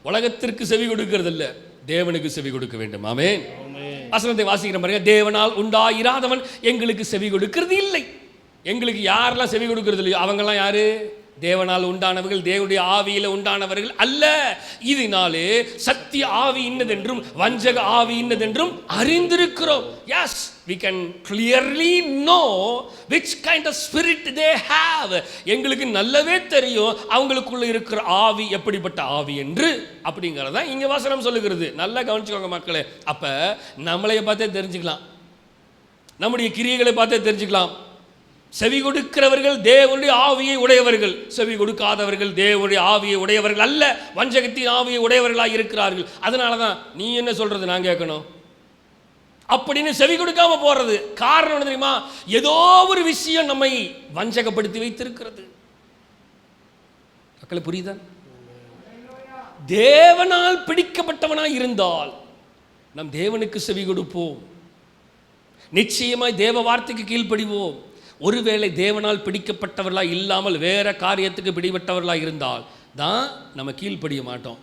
Speaker 1: உலகத்திற்கு செவி கொடுக்கிறது இல்லை, தேவனுக்கு செவி கொடுக்க வேண்டும். ஆமென். வசனத்தை வாசிக்கிற பாருங்க, தேவனால் உண்டாயிராதவன் எங்களுக்கு செவி கொடுக்கிறது இல்லை. எங்களுக்கு யாரெல்லாம் செவி கொடுக்கிறது இல்லையோ அவங்கெல்லாம் யாரு? தேவனால் உண்டானவர்கள், தேவனுடைய ஆவியில உண்டானவர்கள் அல்ல. இதனாலே சத்திய ஆவி இன்னதென்றும் வஞ்சக ஆவி இன்னதென்றும் அறிந்திருக்கிறோம். Yes, we can clearly know which kind of spirit they have. எங்களுக்கு நல்லவே தெரியும் அவங்களுக்குள்ள இருக்கிற ஆவி எப்படிப்பட்ட ஆவி என்று. அப்படிங்கிறத இங்க வசனம் சொல்லுகிறது. நல்லா கவனிச்சுக்கோங்க மக்களே. அப்ப நம்மளைய பார்த்தே தெரிஞ்சுக்கலாம் நம்முடைய கிரியைகளை பார்த்தே தெரிஞ்சுக்கலாம். செவி கொடுக்கிறவர்கள் தேவனுடைய ஆவியை உடையவர்கள், செவி கொடுக்காதவர்கள் தேவனுடைய ஆவியை உடையவர்கள் அல்ல, வஞ்சகத்தின் ஆவியை உடையவர்களாக இருக்கிறார்கள். அதனால தான் நீ என்ன சொல்றது நான் கேட்கணும் அப்படின்னு செவி கொடுக்காம போறது. காரணம் என்ன தெரியுமா? ஏதோ ஒரு விஷயம் நம்மை வஞ்சகப்படுத்தி வைத்திருக்கிறது. மக்களை புரியுதா? தேவனால் பிடிக்கப்பட்டவனாய் இருந்தால் நம் தேவனுக்கு செவி கொடுப்போம், நிச்சயமாய் தேவ வார்த்தைக்கு கீழ்ப்படிவோம். ஒருவேளை தேவனால் பிடிக்கப்பட்டவர்களாக இல்லாமல் வேற காரியத்துக்கு பிடிபட்டவர்களாக இருந்தால் தான் நம்ம கீழ்ப்படிய மாட்டோம்.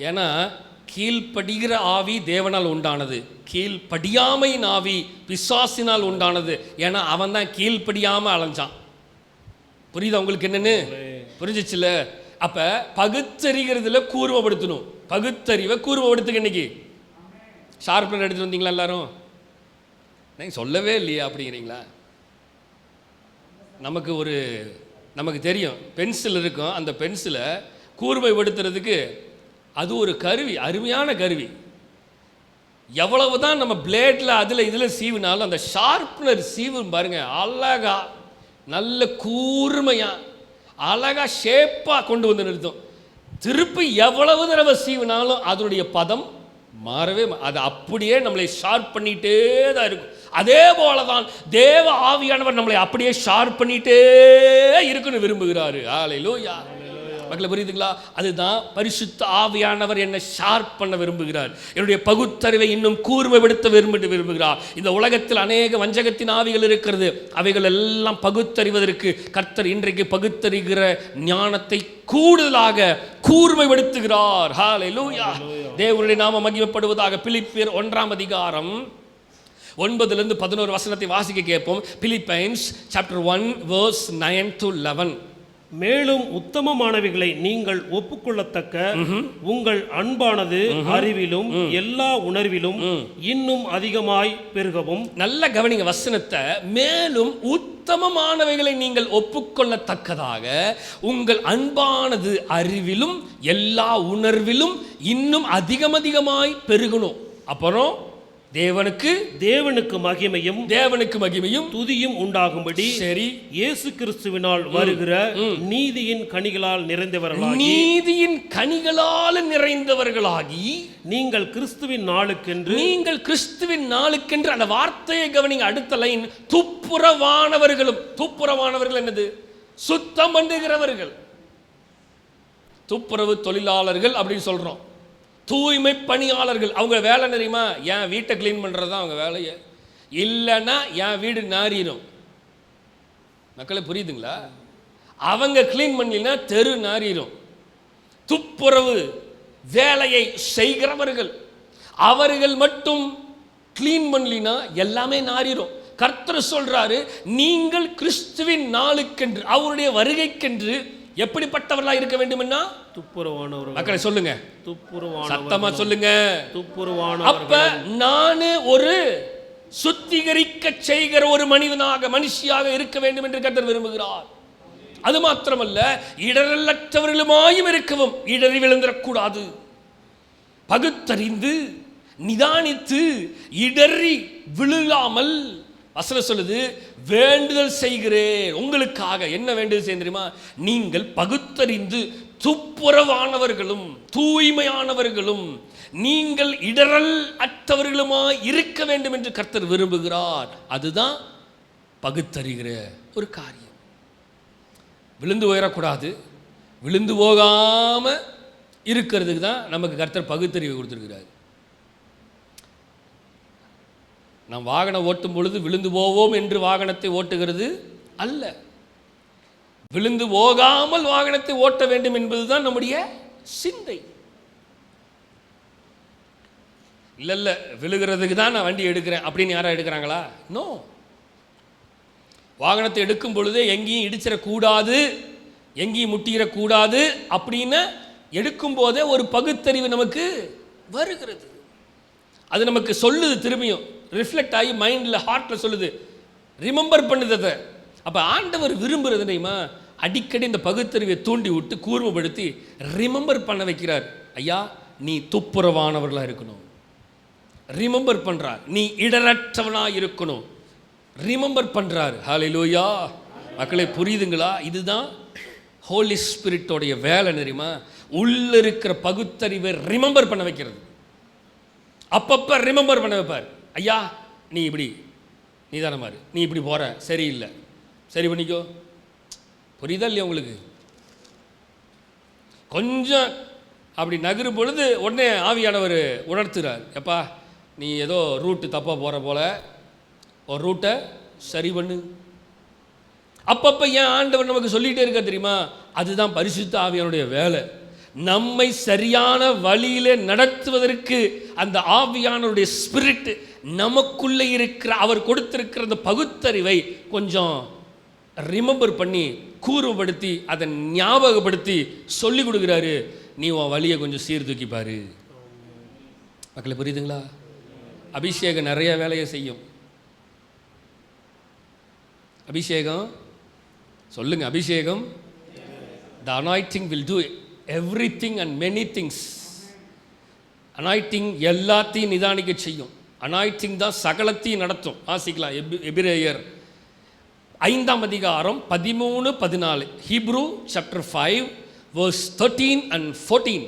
Speaker 1: ஏன்னா கீழ்ப்படுகிற ஆவி தேவனால் உண்டானது, கீழ்ப்படியாமையின் ஆவி பிசாசினால் உண்டானது. ஏன்னா அவன் தான் கீழ்ப்படியாமல் அலைஞ்சான். புரியுதா உங்களுக்கு? என்னன்னு புரிஞ்சிச்சுல? அப்ப பகுத்தறிகிறதுல கூர்மைப்படுத்தணும். பகுத்தறிவை கூர்மைப்படுத்துங்க. இன்னைக்கு ஷார்ப்னர் எடுத்துட்டு வந்தீங்களா எல்லாரும்? நீங்கள் சொல்லவே இல்லையா அப்படிங்கிறீங்களா? நமக்கு தெரியும் பென்சில் இருக்கும், அந்த பென்சிலை கூர்மைப்படுத்துறதுக்கு அது ஒரு கருவி, அருமையான கருவி. எவ்வளவு தான் நம்ம பிளேட்டில் அதில் இதில் சீவினாலும் அந்த ஷார்ப்னர் சீவும் பாருங்க, அழகா நல்ல கூர்மையாக அழகா ஷேப்பாக கொண்டு வந்து நிறுத்தும். திருப்பி எவ்வளவு தடவை சீவினாலும் அதனுடைய பதம் மாறவே, அது அப்படியே நம்மளை ஷார்ப் பண்ணிகிட்டே தான் இருக்கும். அதே போல தான் தேவ ஆவியானவர் நம்மளை அப்படியே ஷார்ப் பண்ணிகிட்டே இருக்குன்னு விரும்புகிறாரு. ஹல்லேலூயா. மக்களை புரியுதுங்களா? அதுதான் பரிசுத்த ஆவியானவர் என்னை ஷார்ப் பண்ண விரும்புகிறார், என்னுடைய பகுத்தறிவை இன்னும் கூர்மைப்படுத்த விரும்புகிறார். இந்த உலகத்தில் அநேக வஞ்சகத்தின் ஆவிகள் இருக்கிறது, அவைகள் எல்லாம் பகுத்தறிவதற்கு கர்த்தர் இன்றைக்கு பகுத்தறிகிற ஞானத்தை கூடுதலாக கூர்மைப்படுத்துகிறார். ஹல்லேலூயா. தேவனுடைய நாமம் மகிமைப்படுவதாக. பிலிப்பியர் 1 அதிகாரம் 9-11 வசனத்தை வாசிக்க கேட்போம். Philippines chapter 1 verse 9-11.
Speaker 2: மேலும் உத்தமமானவைகளை நீங்கள் ஒப்புக்கொள்ளத்தக்க உங்கள் அன்பானது அறிவிலும் எல்லா உணர்விலும் இன்னும் அதிகமாய் பெருகவும். நல்ல
Speaker 1: கவனிங்க வசனத்தை. மேலும் உத்தமமானவைகளை நீங்கள் ஒப்புக்கொள்ளத்தக்கதாக உங்கள் அன்பானது அறிவிலும் எல்லா உணர்விலும் இன்னும் அதிகமாய் பெருகணும். அப்புறம் தேவனுக்கு மகிமையும் துதியும் உண்டாகும்படி சரி இயேசு கிறிஸ்துவினால் வருகிற நீதியின் கனிகளால் நிறைந்தவர்களாகி நீங்கள் கிறிஸ்துவின் நாளுக்கென்று அந்த வார்த்தையை கவனிங்க. அடுத்த லைன், துப்புரவானவர்களும். துப்புரவானவர்கள் என்னது? சுத்தம் பண்ணுகிறவர்கள், துப்புரவு தொழிலாளர்கள் அப்படின்னு சொல்றோம். தூய்மை பணியாளர்கள். அவங்க வேலை தெரியுமா? என் வீட்டை கிளீன் பண்ணுறது தான் அவங்க வேலையை. இல்லைன்னா என் வீடு நாரிடும். மக்களை புரியுதுங்களா? அவங்க கிளீன் பண்ணலன்னா தெரு நாரிடும். துப்புரவு வேலையை செய்கிறவர்கள், அவர்கள் மட்டும் கிளீன் பண்ணலினா எல்லாமே நாரிடும். கர்த்தர் சொல்றாரு, நீங்கள் கிறிஸ்துவின் நாளுக்கென்று, அவருடைய வருகைக்கென்று எப்படிப்பட்டவர்களாக இருக்க வேண்டும்னா
Speaker 2: துப்புரவானவர்கள்.
Speaker 1: மக்களை சொல்லுங்க, சத்தமா சொல்லுங்க,
Speaker 2: துப்புரவானவர்கள்.
Speaker 1: அப்ப நானு ஒரு சுத்திகரிக்க செய்கிற ஒரு மனுஷியாக இருக்க வேண்டும் என்று கர்த்தர் விரும்புகிறார். அது மாத்திரமல்ல, இடரலற்றவர்களுமாயும் இருக்கவும். இடறி விழுந்துடக்கூடாது. பகுத்தறிந்து நிதானித்து இடறி விழுகாமல் வசனம் சொல்லுது, வேண்டுதல் செய்கிறேன் உங்களுக்காக. என்ன வேண்டுதல் செய்ய தெரியுமா? நீங்கள் பகுத்தறிந்து துப்புரவானவர்களும் தூய்மையானவர்களும் நீங்கள் இடரல் அற்றவர்களுமாய் இருக்க வேண்டும் என்று கர்த்தர் விரும்புகிறார். அதுதான் பகுத்தறிகிற ஒரு காரியம். விழுந்து போயிடக்கூடாது. விழுந்து போகாம இருக்கிறதுக்கு தான் நமக்கு கர்த்தர் பகுத்தறிவை கொடுத்துருக்கிறார். நாம் வாகனம் ஓட்டும் பொழுது விழுந்து போவோம் என்று வாகனத்தை ஓட்டுகிறது அல்ல, விழுந்து போகாமல் வாகனத்தை ஓட்ட வேண்டும் என்பதுதான் நம்முடைய சிந்தை. இல்ல விழுகிறதுக்கு தான் நான் வண்டி எடுக்கிறேன் அப்படின்னு யாரா எடுக்கிறாங்களா? நோ. வாகனத்தை எடுக்கும் பொழுதே எங்கேயும் இடிச்சிடக்கூடாது, எங்கேயும் முட்டிடக்கூடாது அப்படின்னு எடுக்கும் போதே ஒரு பகுத்தறிவு நமக்கு வருகிறது. அது நமக்கு சொல்லுது, திரும்பியும் ரிஃப்ளெக்ட் ஆகி மைண்டில் ஹார்ட்டில் சொல்லுது, ரிமெம்பர் பண்ணுது. அப்போ ஆண்டவர் விரும்புகிறது தெரியுமா? அடிக்கடி இந்த பகுத்தறிவை தூண்டி விட்டு கூர்மைப்படுத்தி ரிமெம்பர் பண்ண வைக்கிறார். ஐயா, நீ துப்புரவானவர்களாக இருக்கணும். ரிமெம்பர் பண்றார். நீ இடரற்றவனா இருக்கணும், ரிமெம்பர் பண்றாரு. ஹல்லேலூயா. மக்களே புரியுதுங்களா? இதுதான் ஹோலி ஸ்பிரிட்டோடைய வேலை தெரியுமா? உள்ள இருக்கிற பகுத்தறிவை ரிமெம்பர் பண்ண வைக்கிறது. அப்பப்ப ரிமெம்பர் பண்ண வைப்பார். ஐயா நீ இப்படி நீதானமாரு, நீ இப்படி போற சரியில்லை, சரி பண்ணிக்கோ. புரியுதா இல்லையா உங்களுக்கு? கொஞ்சம் அப்படி நகரும் பொழுது உடனே ஆவியானவர் உணர்த்துறார். எப்பா நீ ஏதோ ரூட்டு தப்பாக போகிற போல, ஒரு ரூட்டை சரி பண்ணு. அப்பப்போ ஏன் ஆண்டவர் நமக்கு சொல்லிகிட்டே இருக்க தெரியுமா? அதுதான் பரிசுத்த ஆவியானுடைய வேலை. நம்மை சரியான வழியிலே நடத்துவதற்கு அந்த ஆவியானுடைய ஸ்பிரிட் நமக்குள்ளே இருக்கிற, அவர் கொடுத்திருக்கிற அந்த பகுத்தறிவை கொஞ்சம் ரிமெம்பர் பண்ணி கூர்மைப்படுத்தி அதை ஞாபகப்படுத்தி சொல்லி கொடுக்குறாரு. நீ உன் வழியை கொஞ்சம் சீர்தூக்கிப்பாரு. மக்களை புரியுதுங்களா? அபிஷேகம் நிறைய வேலையை செய்யும். அபிஷேகம் சொல்லுங்க, அபிஷேகம். The anointing will do everything and many things. அனாயிட்டிங் எல்லாத்தையும் நிதானிக்க செய்யும். அனாயிட்டிங் தான் சகலத்தையும் நடத்தும். வாசிக்கலாம் எபிரேயர் 5ஆம் அதிகாரம் 13-14. Hebrew chapter 5 verse 13 and 14.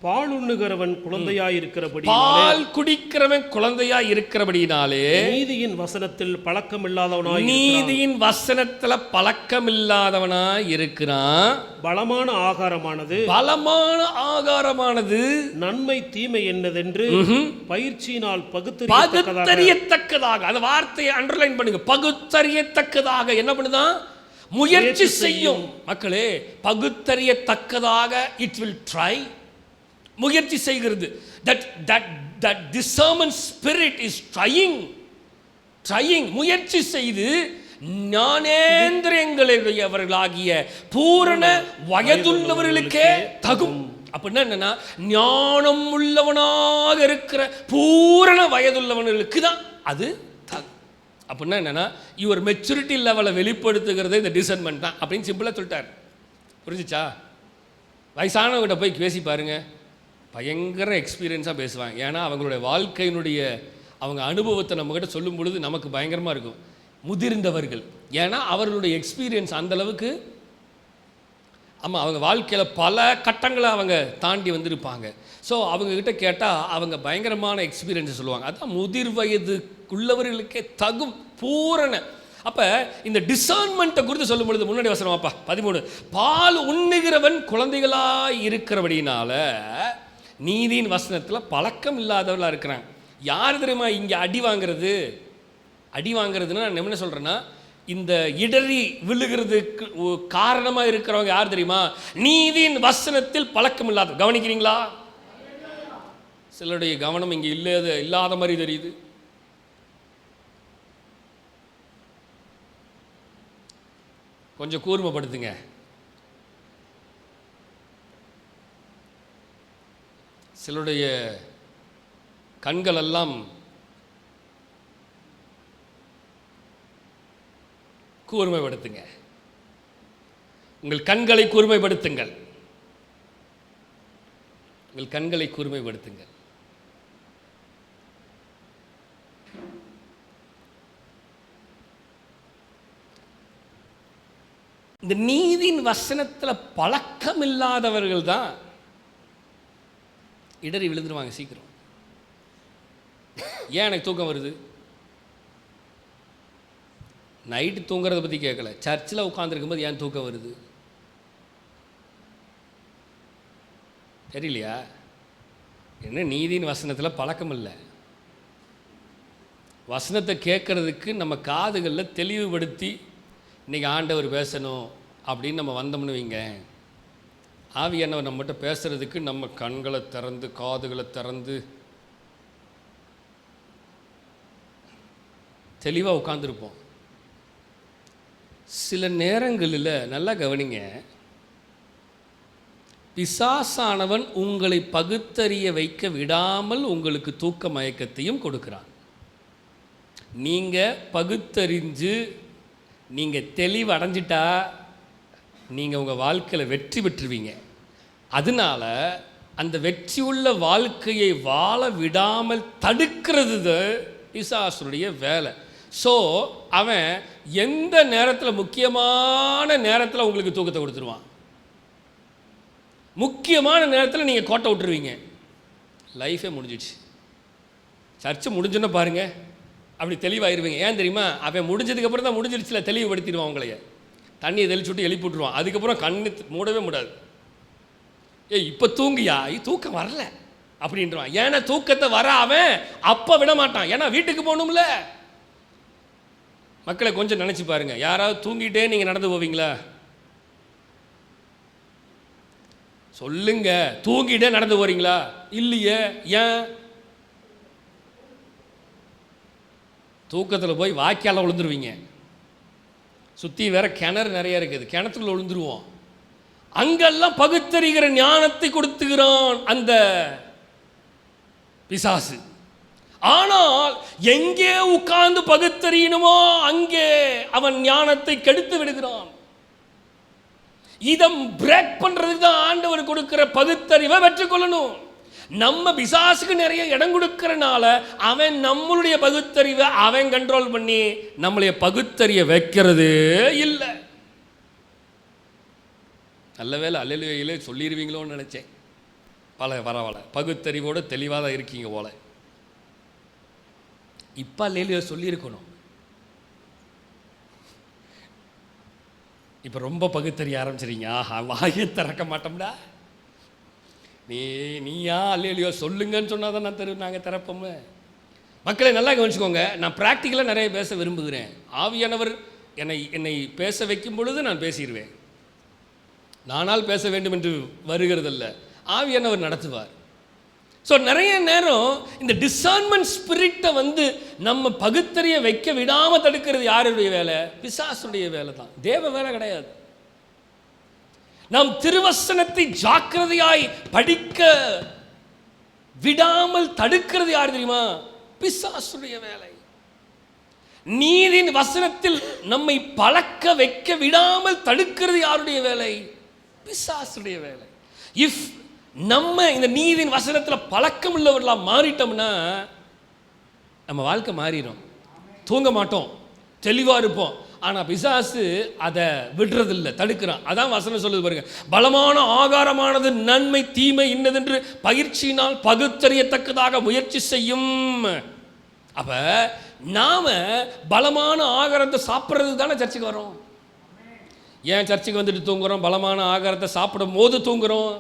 Speaker 2: பால் உண்ணுகிறவன் குழந்தையாய் இருக்கிறபடி,
Speaker 1: பால் குடிக்கிறவன் குழந்தையாய் இருக்கிறபடினாலே
Speaker 2: நீதியின் வசனத்தில் பழக்கமில்லாதவனாய்,
Speaker 1: நீதியின் வசனத்துல பழக்கமில்லாதவனாய் இருக்கிறான்.
Speaker 2: பலமான ஆகாரமானது,
Speaker 1: பலமான ஆகாரமானது
Speaker 2: நன்மை தீமை என்னதென்று பயிற்சியினால்
Speaker 1: பகுத்தறியத்தக்கதாக, அந்த வார்த்தையை அண்டர்லைன் பண்ணுங்க, பகுத்தறியத்தக்கதாக என்ன பண்ணுதான்? முயற்சி செய்யும். மக்களே பகுத்தறியத்தக்கதாக இட் வில் ட்ரை, முயற்சி செய்கிறது. that discernment spirit is trying முயற்சி செய்து ஞானேந்திரியங்களுடையவர்களாகிய பூரண வயதுள்ளவர்களுக்கே தகும். அப்படின்னா என்னன்னா, ஞானம் உள்ளவனாக இருக்கிற பூரண வயதுள்ளவர்களுக்கு தான் அது தகும். அப்படின்னா என்னன்னா, இவர் மெச்சூரிட்டி லெவலை வெளிப்படுத்துகிறது இந்த டிசர்ன்மெண்ட் தான் அப்படின்னு சிம்பிளாக சொல்லிட்டார். புரிஞ்சிச்சா? வயசானவங்கிட்ட போய் பேசி பாருங்க, பயங்கர எக்ஸ்பீரியன்ஸாக பேசுவாங்க. ஏன்னா அவங்களுடைய வாழ்க்கையினுடைய அவங்க அனுபவத்தை நம்மக்கிட்ட சொல்லும் பொழுது நமக்கு பயங்கரமாக இருக்கும். முதிர்ந்தவர்கள், ஏன்னா அவர்களுடைய எக்ஸ்பீரியன்ஸ் அந்தளவுக்கு, ஆமாம், அவங்க வாழ்க்கையில் பல கட்டங்களை அவங்க தாண்டி வந்திருப்பாங்க. ஸோ அவங்கக்கிட்ட கேட்டால் அவங்க பயங்கரமான எக்ஸ்பீரியன்ஸை சொல்லுவாங்க. அதுதான் முதிர் வயதுக்குள்ளவர்களுக்கே தகும் பூரண. அப்போ இந்த டிசர்ன்மெண்ட்டை குறித்து சொல்லும் பொழுது முன்னாடி வசனமாப்பா 13, பால் உண்ணுகிறவன் குழந்தைகளாக இருக்கிறபடினால நீதியின் வசனத்தில் பழக்கம் இல்லாதவர்களாக இருக்கிறாங்க. யார் தெரியுமா இங்கே அடி வாங்கிறது? அடி வாங்கிறதுன்னா நான் என்ன சொல்கிறேன்னா, இந்த இடறி விழுகிறதுக்கு காரணமாக இருக்கிறவங்க யார் தெரியுமா? நீதியின் வசனத்தில் பழக்கம் இல்லாத. கவனிக்கிறீங்களா? சிலருடைய கவனம் இங்கே இல்லாத மாதிரி தெரியுது. கொஞ்சம் கூர்மைப்படுத்துங்க. சிலருடைய கண்கள் எல்லாம் கூர்மைப்படுத்துங்க. உங்கள் கண்களை கூர்மைப்படுத்துங்கள். உங்கள் கண்களை கூர்மைப்படுத்துங்கள். இந்த நீதியின் வசனத்தில் பழக்கம் இல்லாதவர்கள் தான் இடறி விழுந்துருவாங்க சீக்கிரம். ஏன் எனக்கு தூக்கம் வருது? நைட்டு தூங்குறதை பற்றி கேட்கல, சர்ச்சில் உட்காந்துருக்கும்போது ஏன் தூக்கம் வருது தெரியலையா? என்ன நீதியின் வசனத்தில் பழக்கம் இல்லை. வசனத்தை கேட்கறதுக்கு நம்ம காதுகளில் தெளிவுபடுத்தி இன்றைக்கி ஆண்டவர் பேசணும் அப்படின்னு நம்ம வந்தோம்னு வைங்க, ஆவியானவர் நம்மகிட்ட பேசுகிறதுக்கு நம்ம கண்களை திறந்து காதுகளை திறந்து தெளிவாக உட்காந்துருப்போம். சில நேரங்களில் நல்லா கவனிங்க, பிசாசானவன் உங்களை பகுத்தறிய வைக்க விடாமல் உங்களுக்கு தூக்க மயக்கத்தையும் கொடுக்கிறான். நீங்கள் பகுத்தறிஞ்சு நீங்கள் தெளிவடைஞ்சிட்டா நீங்கள் உங்கள் வாழ்க்கையில் வெற்றி பெற்றுவீங்க. அதனால் அந்த வெற்றியுள்ள வாழ்க்கையை வாழ விடாமல் தடுக்கிறது பிசாசுடைய வேலை. ஸோ அவன் எந்த நேரத்தில், முக்கியமான நேரத்தில் உங்களுக்கு தூக்கத்தை கொடுத்துருவான். முக்கியமான நேரத்தில் நீங்கள் கோட்டை விட்டுருவீங்க, லைஃபே முடிஞ்சிடுச்சு. சர்ச்சை முடிஞ்சுன்னு பாருங்கள், அப்படி தெளிவாயிருவீங்க. ஏன் தெரியுமா? அவன் முடிஞ்சதுக்கப்புறம் தான் முடிஞ்சிடுச்சுல தெளிவுபடுத்திடுவான். உங்களைய தண்ணியை தெளிச்சு விட்டு எழுப்பி விட்டுருவான். அதுக்கப்புறம் கண்ணு மூடவே முடியாது. இப்போ தூங்கியா, தூக்கம் வரல அப்படின்றான். ஏன்னா தூக்கத்தை வர அவன் அப்போ விட மாட்டான். ஏன்னா வீட்டுக்கு போகணும்ல. மக்களை கொஞ்சம் நினச்சி பாருங்க, யாராவது தூங்கிட்டே நீங்கள் நடந்து போவீங்களா? சொல்லுங்க, தூங்கிட்டே நடந்து போறீங்களா? இல்லையே. ஏன்? தூக்கத்தில் போய் வாய்க்கால விழுந்துருவீங்க. சுற்றி வேற கிணறு நிறைய இருக்குது, கிணத்துக்குள்ள விழுந்துருவோம். அங்கெல்லாம் பகுத்தறிகிற ஞானத்தை கொடுத்துகிறான் அந்த பிசாசு. ஆனால் எங்கே உட்கார்ந்து பகுத்தறியணுமோ அங்கே அவன் ஞானத்தை கெடுத்து விடுகிறான். இதம் பிரேக் பண்றதுக்கு தான் ஆண்டவர் கொடுக்கிற பகுத்தறிவை பெற்றுக்கொள்ளணும். நம்ம பிசாசுக்கு நிறைய இடம் கொடுக்கறனால அவன் நம்மளுடைய பகுத்தறிவை அவன் கண்ட்ரோல் பண்ணி நம்மளைய பகுத்தறிய வைக்கிறது இல்லை. நல்ல வேலை அல்லேலூயாவிலே சொல்லிடுவீங்களோன்னு நினச்சேன். பரவாயில்ல, பகுத்தறிவோடு தெளிவாக தான் இருக்கீங்க போல. இப்போ அல்லேலூயா சொல்லியிருக்கணும். இப்போ ரொம்ப பகுத்தறிய ஆரம்பிச்சிருங்க. ஆஹா, வாயை திறக்க மாட்டோம்டா. நீயா அல்லேலூயா சொல்லுங்கன்னு சொன்னால் தான் நாங்கள் திறப்போமே. மக்களை நல்லா கவனிச்சுக்கோங்க. நான் ப்ராக்டிக்கலாக நிறைய பேச விரும்புகிறேன். ஆவியானவர் என்னை பேச வைக்கும் பொழுது நான் பேசிடுவேன். நானால் பேச வேண்டும் என்று வருகிறதில்ல, ஆவியானவர் நடத்துவார். ஸோ நிறைய நேரம் இந்த டிசர்ன்மெண்ட் ஸ்பிரிட்டை நம்ம பகுத்தறிய வைக்க விடாமல் தடுக்கிறது யாருடைய வேலை? பிசாசுடைய வேலை தான், தேவ வேலை கிடையாது. நாம் திருவசனத்தை ஜாக்கிரதையாய் படிக்க விடாமல் தடுக்கிறது யார் தெரியுமா? பிசாசுடைய வேலை. நீதியின் வசனத்தில் நம்மை பழக்க வைக்க விடாமல் தடுக்கிறது யாருடைய வேலை? பிசாசுடைய வேலை. இஃப் நம்ம இந்த நீதியின் வசனத்தில் பழக்கம் உள்ளவர்களாக மாறிட்டோம்னா நம்ம வாழ்க்கை மாறிடும். தூங்க மாட்டோம், தெளிவாக இருப்போம். ஆனால் பிசாசு அதை விடுறதில்லை, தடுக்கிறான். அதான் வசனம் சொல்லுது பாருங்க, பலமான ஆகாரமானது நன்மை தீமை இன்னதென்று பயிற்சியினால் பகுத்தறியத்தக்கதாக முயற்சி செய்யும். அப்போ நாம பலமான ஆகாரத்தை சாப்பிட்றது தானே சர்ச்சுக்கு வரோம். ஏன் சர்ச்சுக்கு வந்துட்டு தூங்குறோம்? பலமான ஆகாரத்தை சாப்பிடும் போது தூங்குறோம்.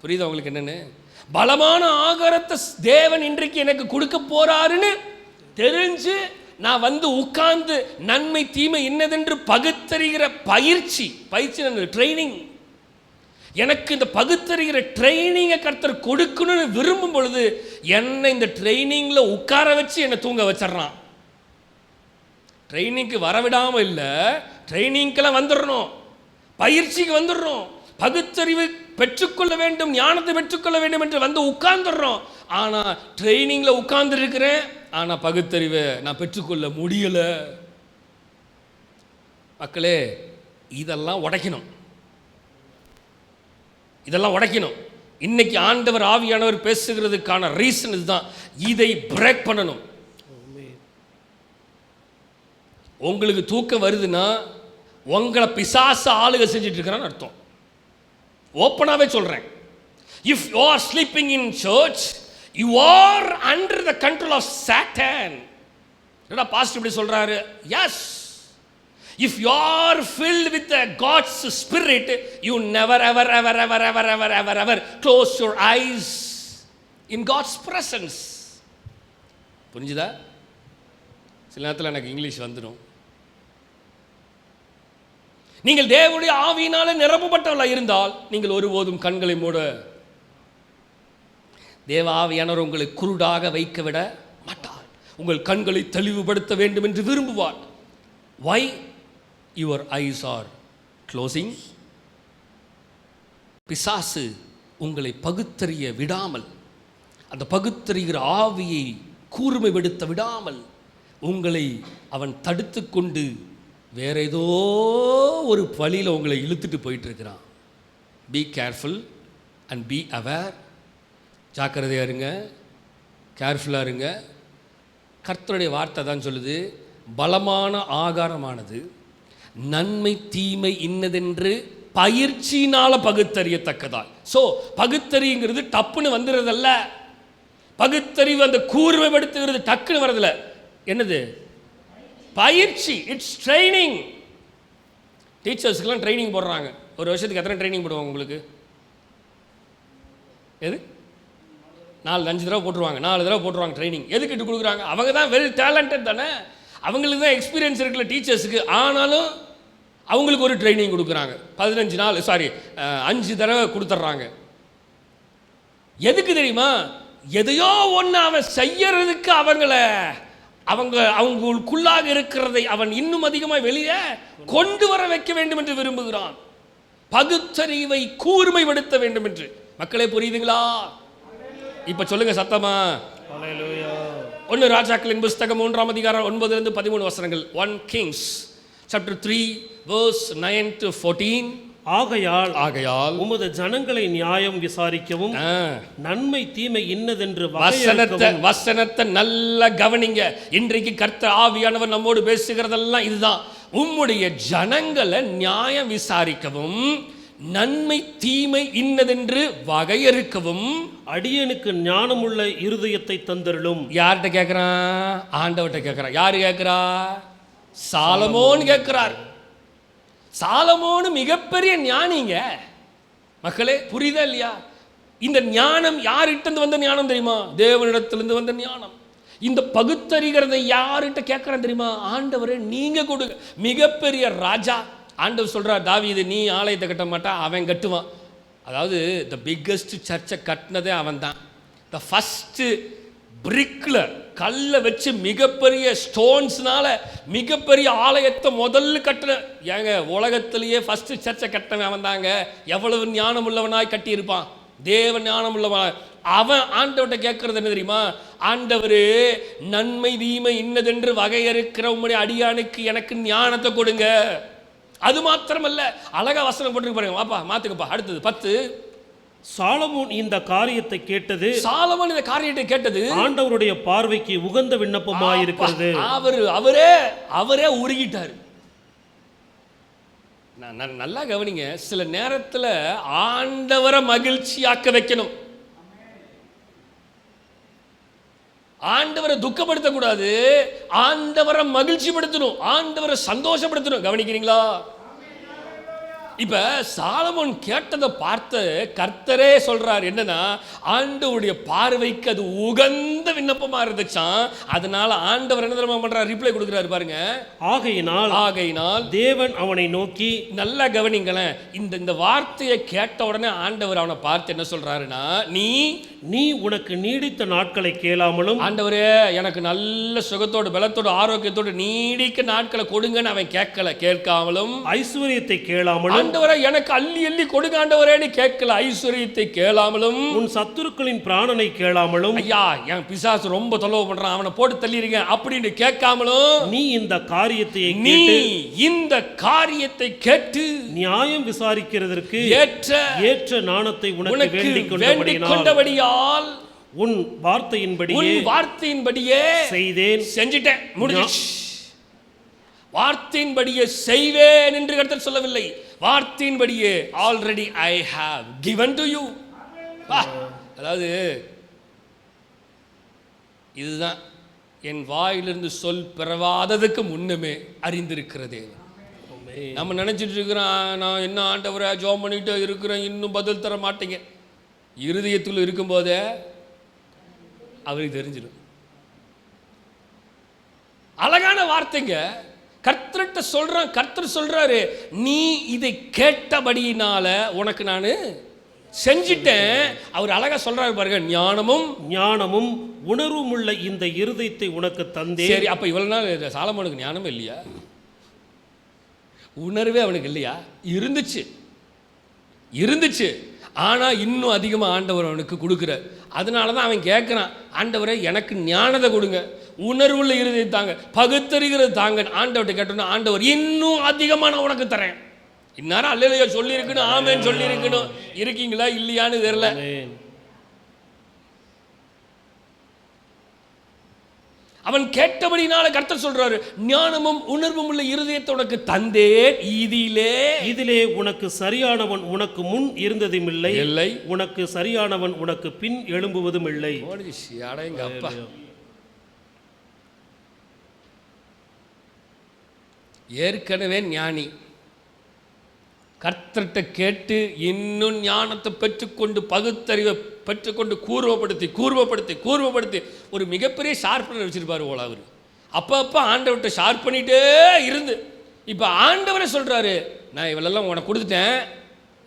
Speaker 1: புரியுதா உங்களுக்கு என்னன்னு? பலமான ஆகாரத்தை தேவன் இன்றைக்கு எனக்கு கொடுக்க போறாருன்னு தெரிஞ்சு நான் உட்கார்ந்து நன்மை தீமை இன்னதென்று பகுத்தறிகிற பயிற்சி ட்ரைனிங். எனக்கு இந்த பகுத்தறிகிற ட்ரைனிங்கை கர்த்தர் கொடுக்கணும்னு விரும்பும் பொழுது என்னை இந்த ட்ரைனிங்கில் உட்கார வச்சு என்னை தூங்க வச்சிடறான். ட்ரைனிங்க்கு வரவிடாமல் இல்லை, ட்ரைனிங்கெல்லாம் வந்துடணும், பயிற்சிக்கு வந்துடுறோம். பகுத்தறிவு பெற்றுக்கொள்ள வேண்டும், ஞானத்தை பெற்றுக்கொள்ள வேண்டும் என்று உட்கார்ந்துடுறோம். ஆனால் ட்ரைனிங்கில் உட்கார்ந்து இருக்கிறேன், ஆனால் பகுத்தறிவை நான் பெற்றுக்கொள்ள முடியலை. மக்களே, இதெல்லாம் உடைக்கணும், இதெல்லாம் உடைக்கணும். இன்னைக்கு ஆண்டவர் ஆவியானவர் பேசுகிறதுக்கான ரீசன் இதுதான். இதை பிரேக் பண்ணணும். உங்களுக்கு தூக்கம் வருதுன்னா உங்களை பிசாச ஆளுக செஞ்சுட்டு இருக்கிறான்னு அர்த்தம். ஓப்பனாகவே சொல்கிறேன். If you are sleeping in church, you are under the control of Satan. என்னடா பாஸ்டர் இப்படி சொல்கிறாரு? Yes. If you are filled with God's Spirit, you never ever close your eyes in God's presence. புரிஞ்சுதா? சில நேரத்தில் எனக்கு English வந்துடும். நீங்கள் தேவனுடைய ஆவியினால நிரப்பப்பட்டவர்களாக இருந்தால் நீங்கள் ஒருபோதும் கண்களை மூட, தேவ ஆவியானவர் உங்களை குருடாக வைக்க விட மாட்டார். உங்கள் கண்களை தெளிவுபடுத்த வேண்டும் என்று விரும்புவார். Why? Your eyes are closing. பிசாசு உங்களை பகுத்தறிய விடாமல், அந்த பகுத்தறிகிற ஆவியை கூர்மைப்படுத்த விடாமல் உங்களை அவன் தடுத்து கொண்டு வேற ஏதோ ஒரு வழியில் உங்களை இழுத்துட்டு போயிட்டு இருக்கிறான். Be careful and be aware. ஜாக்கிரதையாக இருங்க, கேர்ஃபுல்லாக இருங்க. கர்த்தருடைய வார்த்தை தான் சொல்லுது, பலமான ஆகாரமானது நன்மை தீமை இன்னதென்று பயிற்சியினால் பகுத்தறியத்தக்கதா. ஸோ பகுத்தறிங்கிறது டப்புன்னு வந்துடுறதல்ல, பகுத்தறிவு அந்த கூர்மைப்படுத்துகிறது டக்குன்னு வரதில்ல. என்னது? பயிற்சி. It's training. டீச்சர்ஸ்க்கெலாம் ட்ரைனிங் போடுறாங்க. ஒரு வருஷத்துக்கு எத்தனை ட்ரைனிங் போடுவாங்க உங்களுக்கு? எது? 4-5 தடவை போட்டுருவாங்க, 4 தடவை போட்டுருவாங்க ட்ரைனிங். எதுக்கு இட்டு கொடுக்குறாங்க? அவங்க தான் வெல் டேலண்டட் தானே, அவங்களுக்கு தான் எக்ஸ்பீரியன்ஸ் இருக்குல்ல டீச்சர்ஸுக்கு. ஆனாலும் அவங்களுக்கு ஒரு ட்ரைனிங் கொடுக்குறாங்க. 5 தடவை கொடுத்துட்றாங்க. எதுக்கு தெரியுமா? எதையோ ஒன்று அவன் செய்யறதுக்கு அவங்களுக்குள்ளாக இருக்கிறதை அவன் இன்னும் அதிகமாக வெளியே கொண்டு வர வைக்க வேண்டும் என்று விரும்புகிறான். பகுத்தறிவை கூர்மைப்படுத்த வேண்டும் என்று. மக்களே புரியுதுங்களா? இப்ப சொல்லுங்க சத்தமா. 1 ராஜாக்களின் புஸ்தகம் 3ஆம் அதிகாரம் 9-13 வசனங்கள். 1 Kings chapter 3 verse 9 to 14. ஆகையால் உமது ஜனங்களை நியாயம் விசாரிக்கவும் நன்மை தீமை இன்னதென்று வசனத்தை நல்ல கவனிங்க. இன்றைக்கு கர்த்தர் ஆவியானவர் நம்மோடு பேசுகிறதெல்லாம் இதுதான். உம்முடைய ஜனங்களை நியாயம் விசாரிக்கவும் நன்மை தீமை இன்னதென்று வகையறுக்கவும் அடியனுக்கு ஞானமுள்ள இருதயத்தை தந்தருளும். யார்கிட்ட கேட்கிறான்? ஆண்டவர்கிட்ட கேட்கிறான். யாரு கேட்கிறா? சாலமோன் கேட்கிறார். சாலமோனு மிகப்பெரிய ஞானிங்க. மக்களே புரியுதா இல்லையா? இந்த ஞானம் யார்கிட்ட வந்த ஞானம் தெரியுமா? தேவனிடத்திலிருந்து வந்த ஞானம். இந்த பகுத்தறிகிறதை யார்கிட்ட கேட்கறான் தெரியுமா? ஆண்டவரே நீங்க கொடுங்க. மிகப்பெரிய ராஜா ஆண்டவர் சொல்றார், தாவீது நீ ஆலயத்தை கட்ட மாட்டா, அவன் கட்டுவான். அதாவது த பிக்கஸ்ட் சர்ச்சை கட்டினதே அவன் தான். த ஃபஸ்ட்டு பிரிக்கில் கல்லை வச்சு மிகப்பெரிய ஸ்டோன்ஸ்னால மிகப்பெரிய ஆலயத்தை முதல்ல கட்டின. ஏங்க உலகத்திலேயே ஃபஸ்ட்டு சர்ச்சை கட்டினவன் அவன் தாங்க. எவ்வளவு ஞானம் உள்ளவனாய் கட்டியிருப்பான், தேவ ஞானம் உள்ளவனாய். அவன் ஆண்டவர்கிட்ட கேட்கறது என்ன தெரியுமா? ஆண்டவரு நன்மை தீமை இன்னதென்று வகையறுக்கிற உம்முடைய அடியானுக்கு எனக்கு ஞானத்தை கொடுங்க. அது மாத்திரமல்ல, அழகா வசனம் போட்டு பாருங்க. வாப்பா மாத்துக்கப்பா. அடுத்தது 10. சாலமோன் இந்த காரியத்தை கேட்டது ஆண்டவருடைய பார்வைக்கு உகந்த விண்ணப்பமாயிருக்கிறது. அவரே உருகிட்டாரு. நல்லா கவனிங்க. சில நேரத்தில் ஆண்டவரை மகிழ்ச்சியாக்க வைக்கணும், ஆண்டவரை துக்கப்படுத்தக்கூடாது, ஆண்டவரை மகிழ்ச்சிப்படுத்தணும், ஆண்டவரை சந்தோஷப்படுத்தணும். கவனிக்கிறீங்களா? இப்ப சாலமோன் கேட்டதை பார்த்து கர்த்தரே சொல்றார் என்னன்னா, ஆண்டவருடைய பார்வைக்கு அது உகந்த விண்ணப்பமா இருந்துச்சான். அதனால ஆண்டவர் என்ன தெரியுமா பண்றார்? ரிப்ளை கொடுக்கிறாரு பாருங்க. ஆகையினால் தேவன் அவனை நோக்கி, நல்லா கவனிங்களேன், இந்த வார்த்தையை கேட்ட உடனே ஆண்டவர் அவனை பார்த்து என்ன சொல்றாருன்னா, நீ உனக்கு நீடித்த நாட்களை கேளாமலும், ஆண்டவரே எனக்கு நல்ல சுகத்தோடு பலத்தோடு ஆரோக்கியத்தோடு நீடிக்க நாட்களை கொடுங்கன்னு அவன் கேட்காமலும், ஐஸ்வர்யத்தை கேளாமலும், ஆண்டவரே எனக்கு அள்ளி அள்ளி கொடுங்க ஆண்டவரேன்னு கேட்கல, ஐஸ்வர்யத்தை கேளாமலும், உன் சத்துருக்களின் பிராணனை கேளாமலும், ஐயா என் பிசாசு ரொம்ப தொலைவு பண்றான் அவனை போட்டு தள்ளிருங்க அப்படின்னு கேட்காமலும், நீ இந்த காரியத்தை கேட்டு நியாயம் விசாரிக்கிறதற்கு ஏற்ற ஞானத்தை உனக்கு வேண்டிக் கொண்டபடியால் உன் வார்த்தையின்படியே செஞ்சிட்டேன், முடிஞ்சிச்சு. வார்த்தையின்படியே செய்வேன் என்று கர்த்தர் சொல்லவில்லை, வார்த்தையின்படியே already I have given to you. அதாவது இதுதான் என் வாயிலிருந்து சொல் பிறவாததுக்கு முன்னமே அறிந்திருக்கிறதே. நம்ம நினைச்சிட்டு இருக்கிறோம், நான் என்ன ஆண்டவரை ஜெபம் பண்ணிட்டு இருக்கிறேன், இன்னும் பதில் தர மாட்டேங்க. இருதயத்தில் இருக்கும்போதே அவருக்கு தெரிஞ்சிடும். அழகான வார்த்தைங்க. கர்த்தர்கிட்ட சொல்றான், கர்த்தர் சொல்றாரு, நீ இதை கேட்டபடியினால உனக்கு நான் செஞ்சிட்டேன். அவர் அழகா சொல்றாரு பாருங்க, ஞானமும் உணர்வும் உள்ள இந்த இருதயத்தை உனக்கு தந்தேன். சரி, அப்ப இவ்வளவு நாள் சாலமோனுக்கு ஞானம் இல்லையா? உணர்வே அவனுக்கு இல்லையா? இருந்துச்சு. ஆனா இன்னும் அதிகமா ஆண்டவர் அவனுக்கு கொடுக்குற. அதனாலதான் அவன் கேட்கிறான், ஆண்டவரை எனக்கு ஞானத்தை கொடுங்க, உணர்வுள்ள இருதயத்தை தாங்க, பகுத்தறிகிறது தாங்க. ஆண்டவர்கிட்ட கேட்டோன்னா ஆண்டவர் இன்னும் அதிகமா நான் உனக்கு தரேன். இந்நேரம் அல்லேலூயா சொல்லி இருக்கணும், ஆமென் சொல்லி இருக்கணும். இருக்கீங்களா இல்லையான்னு தெரியல.
Speaker 2: ஆமென்.
Speaker 1: அவன் கேட்டபடினால கர்த்தர் சொல்றாரு, ஞானமும் உணர்வும் உள்ள இருதயத்தை உனக்கு தந்தேன், இதிலே
Speaker 2: உனக்கு சரியானவன் உனக்கு முன் இருந்ததும் இல்லை,
Speaker 1: இல்லை,
Speaker 2: உனக்கு சரியானவன் உனக்கு பின் எழும்புவதும் இல்லை.
Speaker 1: அடேங்க அப்பா. ஏற்கனவே ஞானி கர்த்தர்கிட்ட கேட்டு இன்னும் ஞானத்தை பெற்றுக்கொண்டு பகுத்தறிவை பெற்றுக்கொண்டு கூர்வப்படுத்தி ஒரு மிகப்பெரிய ஷார்ப்பனர் வச்சிருப்பாரு போல அவர். அப்போ ஆண்டவர்கிட்ட ஷார்ப் பண்ணிட்டே இருந்து இப்போ ஆண்டவரை சொல்றாரு, நான் இவளெல்லாம் உனக்கு கொடுத்துட்டேன்,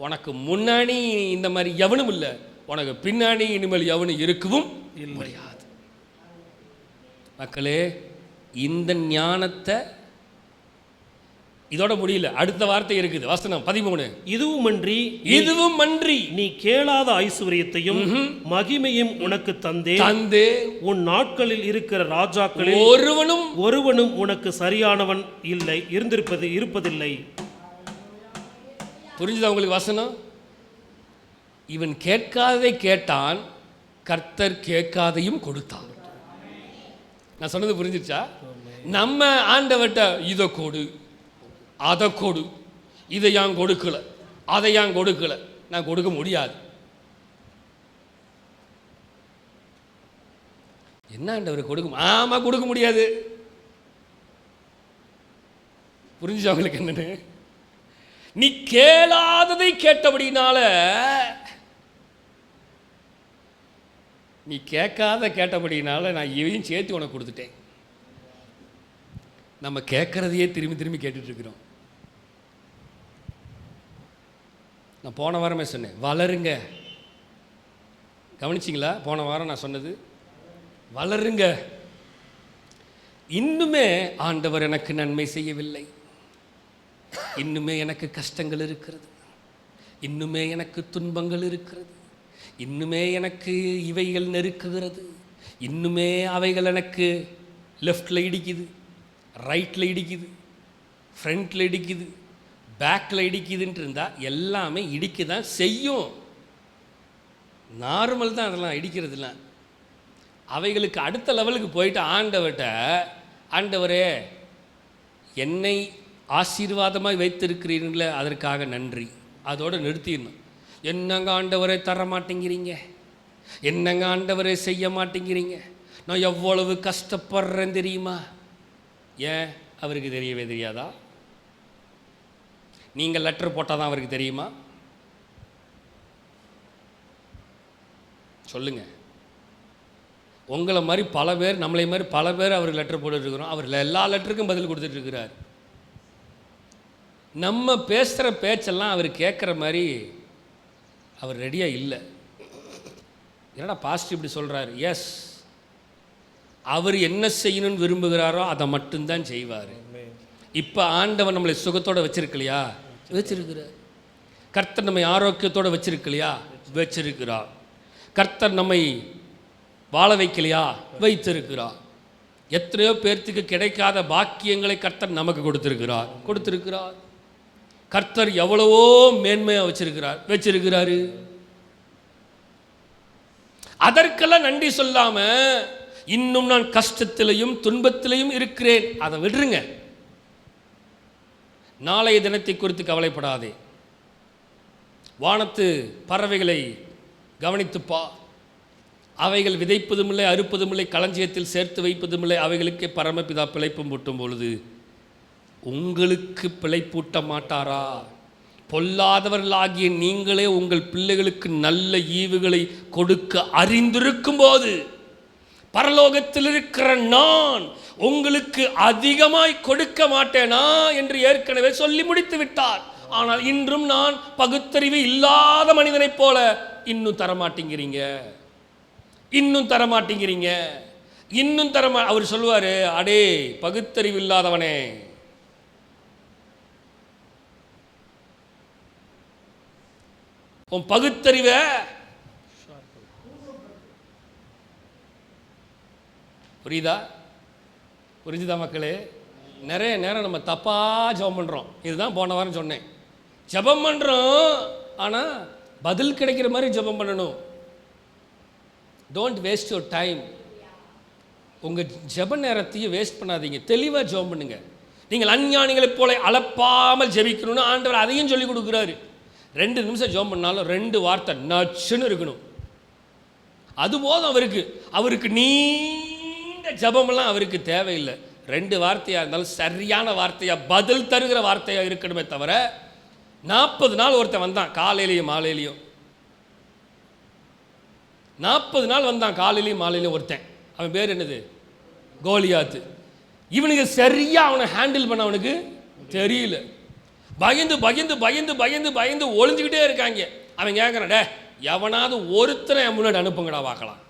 Speaker 1: உனக்கு முன்னாடி இந்த மாதிரி எவனும் இல்லை, உனக்கு பின்னாடி இனிமேல் எவனும் இருக்கவும் முடியாது. மக்களே, இந்த ஞானத்தை இதோட முடியல, அடுத்த வார்த்தை இருக்குது, வசனம் 13. இதுவும் அன்றி
Speaker 2: நீ கேளாத ஐஸ்வரியத்தையும் மகிமையும் உனக்கு தந்தே, உன் நாட்களில் இருக்கிற ராஜாக்களில் ஒருவனும் உனக்கு சரியானவன் இல்லை, இருப்பதில்லை.
Speaker 1: புரிஞ்சுதா உங்களுக்கு வசனம்? இவன் கேட்காததை கேட்டான், கர்த்தர் கேட்காதையும் கொடுத்தான். நான் சொன்னது புரிஞ்சிருச்சா? நம்ம ஆண்டவர்கிட்ட இதை கொடு, அதை கொடு, இதை ஏன் கொடுக்கல, அதை ஏன் கொடுக்கல, நான் கொடுக்க முடியாது. என்ன ஆண்டவர் கொடுக்க? ஆமா, கொடுக்க முடியாது. புரிஞ்சுச்சா உங்களுக்கு என்னன்னு? நீ கேளாததை கேட்டபடினால, நீ கேட்காத நான் இவையும் சேர்த்து உனக்கு கொடுத்துட்டேன். நம்ம கேட்கறதையே திரும்பி கேட்டுட்டு இருக்கிறோம். நான் போன வாரமே சொன்னேன், வளருங்க. கவனிச்சிங்களா? போன வாரம் நான் சொன்னது, வளருங்க. இன்னுமே ஆண்டவர் எனக்கு நன்மை செய்யவில்லை, இன்னுமே எனக்கு கஷ்டங்கள் இருக்கிறது, இன்னுமே எனக்கு துன்பங்கள் இருக்கிறது, இன்னுமே எனக்கு இவைகள் நெருக்குகிறது, இன்னுமே அவைகள் எனக்கு லெஃப்டில் இடிக்குது, ரைட்டில் இடிக்குது, ஃப்ரண்ட்டில் இடிக்குது, பேக்கில் இடிக்குதுன்ட்டு இருந்தால் எல்லாமே இடிக்க தான் செய்யும். நார்மல் தான் அதெல்லாம் இடிக்கிறதுலாம். அவைகளுக்கு அடுத்த லெவலுக்கு போயிட்டு ஆண்டவரே என்னை ஆசீர்வாதமாக வைத்திருக்கிறீர்களே அதற்காக நன்றி, அதோடு நிறுத்திடணும். என்னங்க ஆண்டவரே தர மாட்டேங்கிறீங்க, என்னங்க ஆண்டவரே செய்ய மாட்டேங்கிறீங்க, நான் எவ்வளவு கஷ்டப்படுறேன் தெரியுமா? ஏன் அவருக்கு தெரியவே தெரியாதா? நீங்கள் லெட்டர் போட்டால் தான் அவருக்கு தெரியுமா? சொல்லுங்க. உங்களை மாதிரி பல பேர், நம்மளை மாதிரி பல பேர் அவருக்கு லெட்டர் போட்டுருக்கிறோம். அவர் எல்லா லெட்டருக்கும் பதில் கொடுத்துட்ருக்கிறார். நம்ம பேசுகிற பேச்செல்லாம் அவர் கேட்குற மாதிரி அவர் ரெடியாக இல்லை. என்னடா பாஸ்டர் இப்படி சொல்கிறார்? எஸ், அவர் என்ன செய்யணும்னு விரும்புகிறாரோ அதை மட்டும்தான் செய்வார். இப்போ ஆண்டவன் நம்மளை சுகத்தோடு வச்சிருக்கலையா? வச்சிருக்கிறார். கர்த்தர் நம்மை ஆரோக்கியத்தோடு வச்சிருக்கலையா? வச்சிருக்கிறார். கர்த்தர் நம்மை வாழ வைக்கலையா? வைத்திருக்கிறார். எத்தனையோ பேர்த்துக்கு கிடைக்காத பாக்கியங்களை கர்த்தர் நமக்கு கொடுத்திருக்கிறார். கர்த்தர் எவ்வளவோ மேன்மையாக வச்சிருக்கிறாரு. அதற்கெல்லாம் நன்றி சொல்லாம இன்னும் நான் கஷ்டத்திலையும் துன்பத்திலையும் இருக்கிறேன், அதை விடுருங்க. நாளைய தினத்தை குறித்து கவலைப்படாதே. வானத்து பறவைகளை கவனித்துப்பா. அவைகள் விதைப்பதும் இல்லை, அறுப்பதும் இல்லை, களஞ்சியத்தில் சேர்த்து வைப்பதும் இல்லை, அவைகளுக்கே பரமபிதா பிழைப்பும் பூட்டும் பொழுது உங்களுக்கு பிழைப்பூட்ட மாட்டாரா? பொல்லாதவர்களாகிய நீங்களே உங்கள் பிள்ளைகளுக்கு நல்ல ஈவுகளை கொடுக்க அறிந்திருக்கும் போது பரலோகத்தில் இருக்கிற நான் உங்களுக்கு அதிகமாய் கொடுக்க மாட்டேனா என்று ஏற்கனவே சொல்லி முடித்து விட்டார். ஆனால் இன்றும் நான் பகுத்தறிவு இல்லாத மனிதனைப் போல இன்னும் தரமாட்டேங்கிறீங்க. அவர் சொல்லுவாரு, அடே பகுத்தறிவு இல்லாதவனே, உன் பகுத்தறிவை புரிஞ்சுதா மக்களே? நிறைய நேரம் நம்ம தப்பாக ஜெபம் பண்ணுறோம். இதுதான் போன வாரம் சொன்னேன். ஜெபம் பண்ணுறோம், ஆனால் பதில் கிடைக்கிற மாதிரி ஜெபம் பண்ணணும். Don't waste your time. உங்கள் ஜெப நேரத்தையும் வேஸ்ட் பண்ணாதீங்க. தெளிவாக ஜெபம் பண்ணுங்க. நீங்கள் அஞ்ஞானிகளைப் போல அளப்பாமல் ஜெபிக்கணும்னு ஆண்டவர் அதையும் சொல்லி கொடுக்குறாரு. 2 நிமிஷம் ஜெபம் பண்ணாலும் 2 வார்த்தை நச்சுன்னு இருக்கணும். அது போதும் அவருக்கு. அவருக்கு நீண்ட ஜெபமெல்லாம் அவருக்கு தேவையில்லை. 2 வார்த்தையாக இருந்தாலும் சரியான வார்த்தையாக பதில் தருகிற வார்த்தையாக இருக்கணுமே தவிர 40 நாள் ஒருத்தன் வந்தான், காலையிலையும் மாலையிலையும் 40 நாள் வந்தான், காலையிலையும் மாலையிலையும் ஒருத்தன். அவன் பேர் என்னது? கோலியாத்து. இவனுக்கு சரியாக அவனை ஹேண்டில் பண்ண அவனுக்கு தெரியல. பயந்து பயந்து பயந்து பயந்து பயந்து ஒளிஞ்சுக்கிட்டே இருக்காங்க. அவன் கேட்குறான், டே எவனாவது ஒருத்தரை என் முன்னாடி அனுப்புங்கடா பார்க்கலாம்.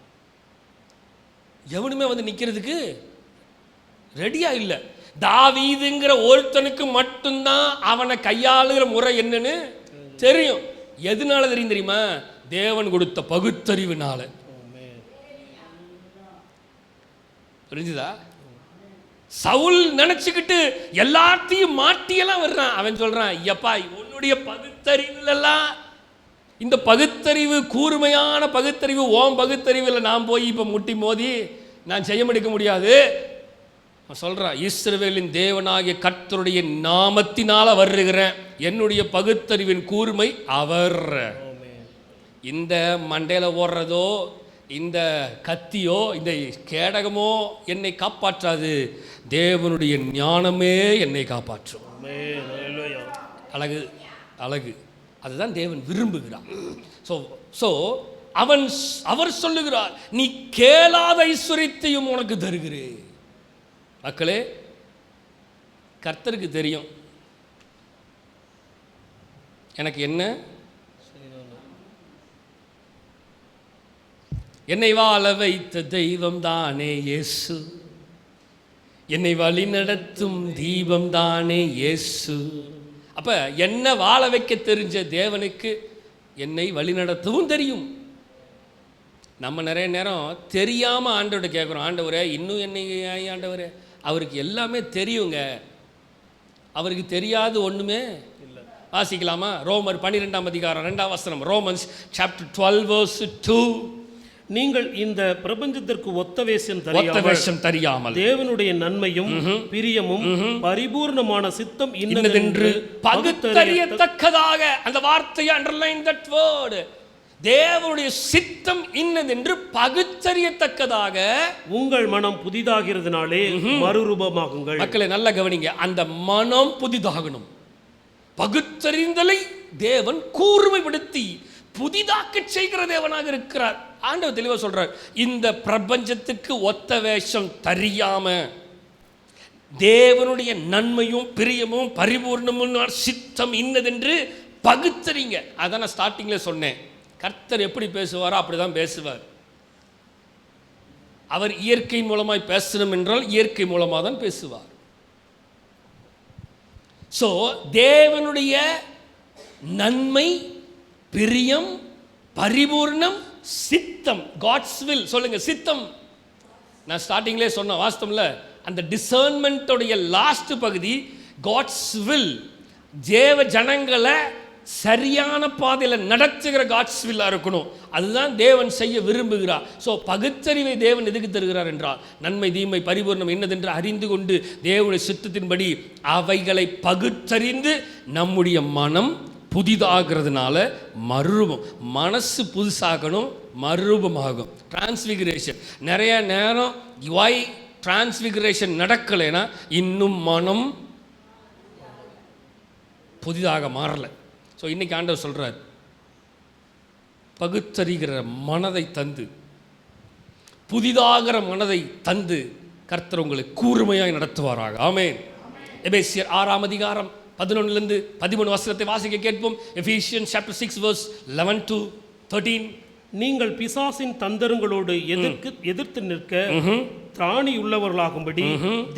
Speaker 1: எவனுமே வந்து நிற்கிறதுக்கு ரெடியாக இல்லை. தாவீதுங்கிற ஒருத்தனுக்கு மட்டும்தான் அவனை கையாளுகிற முறை என்னன்னு தெரியும். எதனால தெரியும் தெரியுமா? தேவன் கொடுத்த பகுத்தறிவுனால. புரிஞ்சுதா? சவுல் நினைச்சுக்கிட்டு எல்லாத்தையும் மாட்டியெல்லாம் வர்றான். அவன் சொல்றான், எப்பா உன்னுடைய பகுத்தறிவுலாம், இந்த பகுத்தறிவு கூர்மையான பகுத்தறிவு ஓம் பகுத்தறிவில் நான் போய் இப்போ முட்டி மோதி நான் செய்ய முடியாது. சொல்கிறான், இஸ்ரவேலின் தேவனாகிய கர்த்தருடைய நாமத்தினால வருகிறேன், என்னுடைய பகுத்தறிவின் கூர்மை அவர். இந்த மண்டையில் ஓடுறதோ இந்த கத்தியோ இந்த கேடகமோ என்னை காப்பாற்றாது, தேவனுடைய ஞானமே என்னை காப்பாற்றும். அழகு அழகு, அதுதான் தேவன் விரும்புகிறார். ஸோ அவர் சொல்லுகிறார், நீ கேளாத ஐஸ்வரியத்தையும் உனக்கு தருகிறேன். மக்களே, கர்த்தருக்கு தெரியும் எனக்கு என்ன. என்னை வாழ வைத்த தெய்வம் தானே இயேசு, என்னை வழி நடத்தும் தீபம் தானே இயேசு. அப்போ என்ன வாழ வைக்க தெரிஞ்ச தேவனுக்கு என்னை வழி நடத்தவும் தெரியும். நம்ம நிறைய நேரம் தெரியாமல் ஆண்டவர்கிட்ட கேட்குறோம், ஆண்டவரே இன்னும் என்னை ஆண்டவரே. அவருக்கு எல்லாமே தெரியுங்க, அவருக்கு தெரியாது ஒன்றுமே இல்லை. வாசிக்கலாமா? ரோமர் 12ஆம் அதிகாரம் 2ஆம் வசனம். Romans chapter 12 verse 2.
Speaker 2: நீங்கள் இந்த பிரபஞ்சத்திற்கு ஒத்த வேஷம்
Speaker 1: தெரியாமல்
Speaker 2: தேவனுடைய நன்மையும் பிரியமும் பரிபூர்ணமான சித்தம் இன்னதென்று
Speaker 1: பகுத்தறியத்தக்கதாக, அந்த வார்த்தையை அண்டர்லைன் தட் வேர்ட், தேவனுடைய சித்தம் இன்னதென்று பகுத்தறியத்தக்கதாக
Speaker 2: உங்கள் மனம் புதிதாகிறதுனாலே மறுரூபமாகுங்கள்.
Speaker 1: மக்களை நல்லா கவனிங்க, அந்த மனம் புதிதாகணும். பகுத்தறிந்தலை தேவன் கூர்மைப்படுத்தி புதிதாக்க செய்கிற தேவனாக இருக்கிறார். ஆண்டவர் தெளிவாக சொல்றார், இந்த பிரபஞ்சத்துக்கு ஒத்த வேஷம் தெரியாம தேவனுடைய நன்மையும் பிரியமும் பரிபூர்ணமும் சித்தம் இன்னதென்று பகுத்தறிங்க. அதான் நான் ஸ்டார்டிங்ல சொன்னேன், கர்த்தர் எப்படி பேசுவாரோ அப்படிதான் பேசுவார். அவர் இயற்கை மூலமாய் பேசணும் என்றால் இயற்கை மூலமாக தான் பேசுவார். ஸோ தேவனுடைய நன்மை பிரியம் பரிபூர்ணம் சித்தம், காட்ஸ் வில். சொல்லுங்க சித்தம். நான் ஸ்டார்டிங்லேயே சொன்ன வாஸ்தவம்ல, அந்த டிசர்ன்மெண்ட்டோடைய லாஸ்ட் பகுதி காட்ஸ் வில். தேவ ஜனங்களை சரியான பாதையில் நடத்துகிற காட்ஸ் வில்லா இருக்கணும். அதுதான் தேவன் செய்ய விரும்புகிறார். ஸோ பகுத்தறிவை தேவன் எதுக்கு தருகிறார் என்றால், நன்மை தீமை பரிபூர்ணம் என்னதென்று அறிந்து கொண்டு தேவனுடைய சித்தத்தின்படி அவைகளை பகுத்தறிந்து நம்முடைய மனம் புதிதாகிறதுனால மறுரூபம். மனசு புதுசாகணும், மறுரூபமாகும். டிரான்ஸ்ஃபிகரேஷன். நிறைய நேரம் வை டிரான்ஸ்ஃபிகரேஷன் நடக்கலைன்னா இன்னும் மனம் புதிதாக மாறலை. ஸோ இன்னைக்கு ஆண்டவர் சொல்றார், பகுத்தறிகிற மனதை தந்து புதிதாகிற மனதை தந்து கர்த்தர் உங்களை கூர்மையாய் நடத்துவாராக. ஆமென். எபேசியர் 6ஆம் அதிகாரம் 11 to 13 வசனத்தை வாசிக்க கேட்போம். Ephesians chapter 6 verse 11 to 13.
Speaker 2: நீங்கள் பிசாசின் தந்திரங்களோடு எதிர்த்து நிற்க திராணி உள்ளவர்களாகும்படி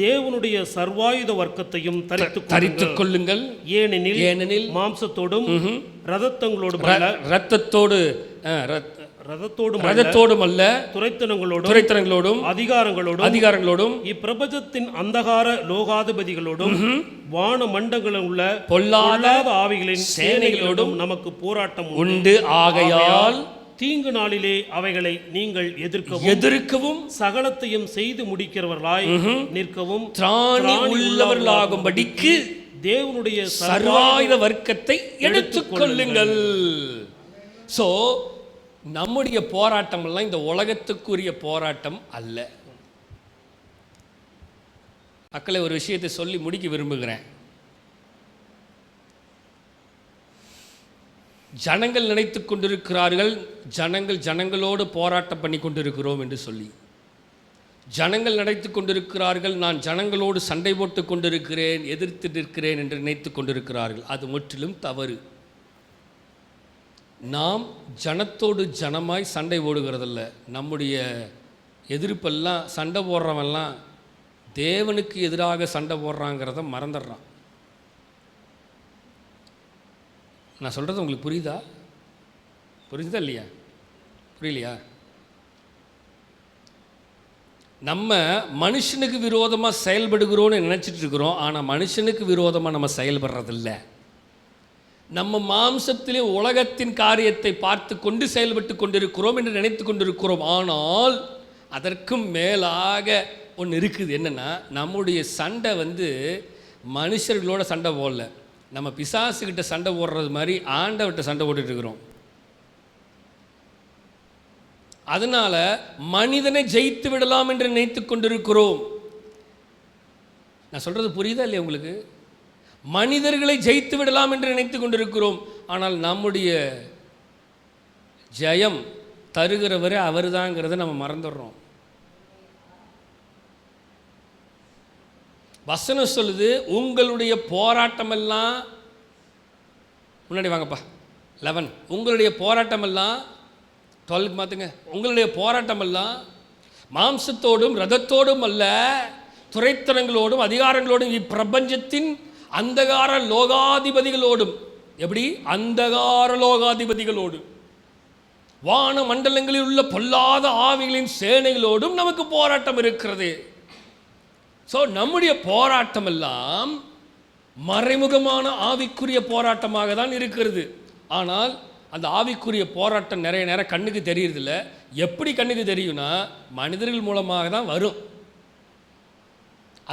Speaker 2: தேவனுடைய சர்வாயுத வர்க்கத்தையும் தரித்துக் கொள்ளுங்கள். ஏனெனில் மாம்சத்தோடும் இரத்தத்தோடு
Speaker 1: ரதத்தோடும் அல்ல
Speaker 2: துரைத்தனங்களோடும் அதிகாரங்களோடும் இப்பிரபஞ்சத்தின் அந்தகார லோகாதிபதிகளோடும் வான மண்டங்களில் உள்ள பொல்லாத ஆவிகளின் சேனைகளோடும் நமக்கு போராட்டம்
Speaker 1: உண்டு. ஆகையால்
Speaker 2: தீங்கு நாளிலே அவைகளை நீங்கள் எதிர்க்கவும் சகலத்தையும் செய்து முடிக்கிறவர்களாய் நிற்கவும்
Speaker 1: திராணி உள்ளவர்களாகும்படிக்கு
Speaker 2: தேவனுடைய
Speaker 1: சர்வாயுத வர்க்கத்தை எடுத்துக்கொள்ளுங்கள். சோ நம்முடைய போராட்டம் எல்லாம் இந்த உலகத்துக்குரிய போராட்டம் அல்ல. மக்களை ஒரு விஷயத்தை சொல்லி முடிக்க விரும்புகிறேன். ஜனங்கள் நினைத்து கொண்டிருக்கிறார்கள் ஜனங்களோடு போராட்டம் பண்ணி கொண்டிருக்கிறோம் என்று சொல்லி. ஜனங்கள் நினைத்து கொண்டிருக்கிறார்கள் நான் ஜனங்களோடு சண்டை போட்டு கொண்டிருக்கிறேன், எதிர்த்து நிற்கிறேன் என்று நினைத்து கொண்டிருக்கிறார்கள். அது முற்றிலும் தவறு. நாம் ஜனத்தோடு ஜனமாய் சண்டை ஓடுகிறதில்ல. நம்முடைய எதிர்ப்பெல்லாம் சண்டை போடுறவெல்லாம் தேவனுக்கு எதிராக சண்டை போடுறாங்கிறத மறந்துடுறான். நான் சொல்கிறது உங்களுக்கு புரியுதா இல்லையா? புரியலையா? நம்ம மனுஷனுக்கு விரோதமாக செயல்படுகிறோன்னு நினச்சிட்டு இருக்கிறோம். ஆனால் மனுஷனுக்கு விரோதமாக நம்ம செயல்படுறதில்ல. நம்ம மாம்சத்திலே உலகத்தின் காரியத்தை பார்த்து கொண்டு செயல்பட்டு கொண்டிருக்கிறோம் என்று நினைத்து கொண்டிருக்கிறோம். ஆனால் அதற்கும் மேலாக ஒன்று இருக்குது. என்னென்னா, நம்முடைய சண்டை மனுஷர்களோட சண்டை போடல, நம்ம பிசாசுகிட்ட சண்டை போடுறது மாதிரி ஆண்டவர்கிட்ட சண்டை போட்டுட்டு இருக்கிறோம். அதனால மனிதனை ஜெயித்து விடலாம் என்று நினைத்து கொண்டிருக்கிறோம். நான் சொல்றது புரியுதா இல்லையா உங்களுக்கு? மனிதர்களை ஜெயித்து விடலாம் என்று நினைத்து கொண்டிருக்கிறோம். ஆனால் நம்முடைய ஜெயம் தருகிறவரே அவர்தாங்கிறத நம்ம மறந்துடுறோம். வசனம் சொல்லுது, உங்களுடைய போராட்டமெல்லாம், முன்னாடி வாங்கப்பா 11, உங்களுடைய போராட்டமெல்லாம் 12 மாற்றுங்க. உங்களுடைய போராட்டமெல்லாம் மாம்சத்தோடும் இரதத்தோடும் அல்ல, துரைத்தனங்களோடும் அதிகாரங்களோடும் இப்பிரபஞ்சத்தின் அந்தகார லோகாதிபதிகளோடும். எப்படி? அந்தகார லோகாதிபதிகளோடு, வான மண்டலங்களில் உள்ள பொல்லாத ஆவிகளின் சேனைகளோடும் நமக்கு போராட்டம் இருக்கிறது. ஸோ நம்முடைய போராட்டம் எல்லாம் மறைமுகமான ஆவிக்குரிய போராட்டமாக தான் இருக்கிறது. ஆனால் அந்த ஆவிக்குரிய போராட்டம் நிறைய நேரம் கண்ணுக்கு தெரியறதில்ல. எப்படி கண்ணுக்கு தெரியும்னா, மனிதர்கள் மூலமாக தான் வரும்.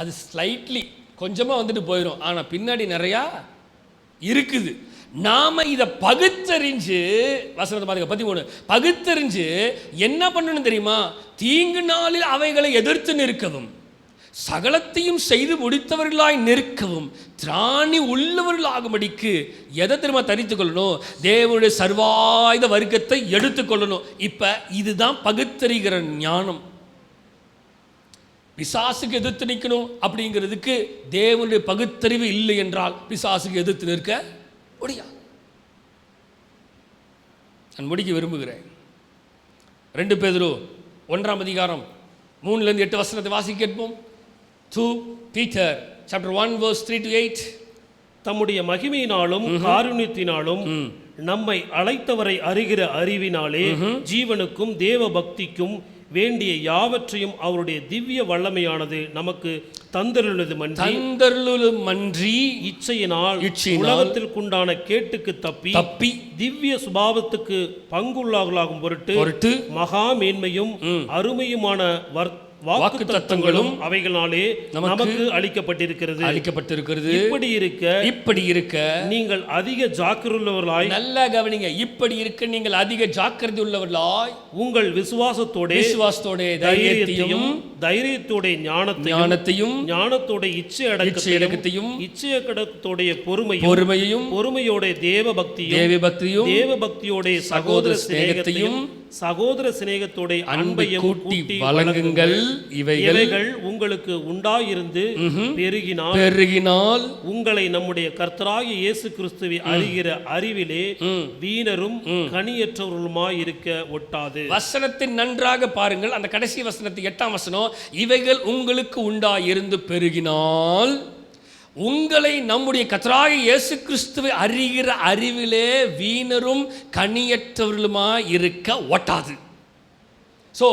Speaker 1: அது ஸ்லைட்லி கொஞ்சமாக வந்துட்டு போயிடும். ஆனால் பின்னாடி நிறையா இருக்குது. நாம் இதை பகுத்தறிஞ்சு, வசனத்தை பார்த்துக்க 13, பகுத்தறிஞ்சு என்ன பண்ணணும் தெரியுமா? தீங்கு நாளில் அவைகளை எதிர்த்து நிற்கவும், சகலத்தையும் செய்து முடித்தவர்களாய் நிற்கவும், திராணி உள்ளவர்களாகும்படிக்கு எதை திரும்ப தரித்து கொள்ளணும்? தேவனுடைய சர்வாயுத வர்க்கத்தை எடுத்துக்கொள்ளணும். இப்போ இதுதான் பகுத்தறிகிற ஞானம். பிசாசுக்கு எதிர்த்து நிற்கணும் அப்படிங்கிறதுக்கு தேவனுடைய பகுத்தறிவு இல்லை என்றால் பிசாசுக்கு எதிர்த்து நிற்க முடியாது. நான் முடிக்க விரும்புகிறேன். 2 பேதுரு 1 அதிகாரம் 3-8 வசனத்தை வாசிக்க கேட்போம். 2 Peter chapter 1 verse 3-8.
Speaker 2: தம்முடைய மகிமையினாலும் காருண்யத்தினாலும் நம்மை அழைத்தவரை அறிகிற அறிவினாலே ஜீவனுக்கும் தேவ பக்திக்கும் வேண்டிய யாவற்றையும் அவருடைய திவ்ய வல்லமையானது நமக்கு தந்தருளுமன்றி இச்சையினால் உலகத்தில் குண்டான கேட்டுக்கு தப்பி திவ்ய சுபாவத்துக்கு பங்குள்ளாகலாகும் பொருட்டு மகா மேன்மையும் அருமையுமான வாக்குத்தத்தங்களும் அவைகளாலே நமக்கு அளிக்கப்பட்டிருக்கிறது. இப்படி இருக்க நீங்கள் அதிக ஜாக்கிரதையுள்ளவர்களாய், நல்லா கவனிங்க, இப்படி இருக்க நீங்கள் அதிக ஜாக்கிரதை உள்ளவர்களாய் உங்கள் விசுவாசத்தோட தைரியத்தோட ஞானத்தையும் ஞானத்தோட இச்சையடக்கத்தையும் இச்சையடக்கத்தோட பொறுமையோட தேவ பக்தியோட சகோதர சிநேகத்தோட அன்பையும் கூட்டி வழங்குங்கள். இவைகள் உங்களுக்கு உண்டாயிருந்து பெருகினால் உங்களை நம்முடைய கர்த்தராகிய இயேசு கிறிஸ்துவை அறிகிற அறிவிலே வீணரும் கனியற்றவர்களுமாய் இருக்க ஒட்டாது.
Speaker 1: வசனத்தை நன்றாக பாருங்கள். அந்த கடைசி வசனத்தை 8ஆம் வசனம், இவைகள் உங்களுக்கு உண்டாயிருந்து பெருகினால் உங்களை நம்முடைய கர்த்தராகிய இயேசு கிறிஸ்துவை அறிகிற அறிவிலே வீணரும் கனியற்றவர்களுமாய் இருக்க ஒட்டாது. So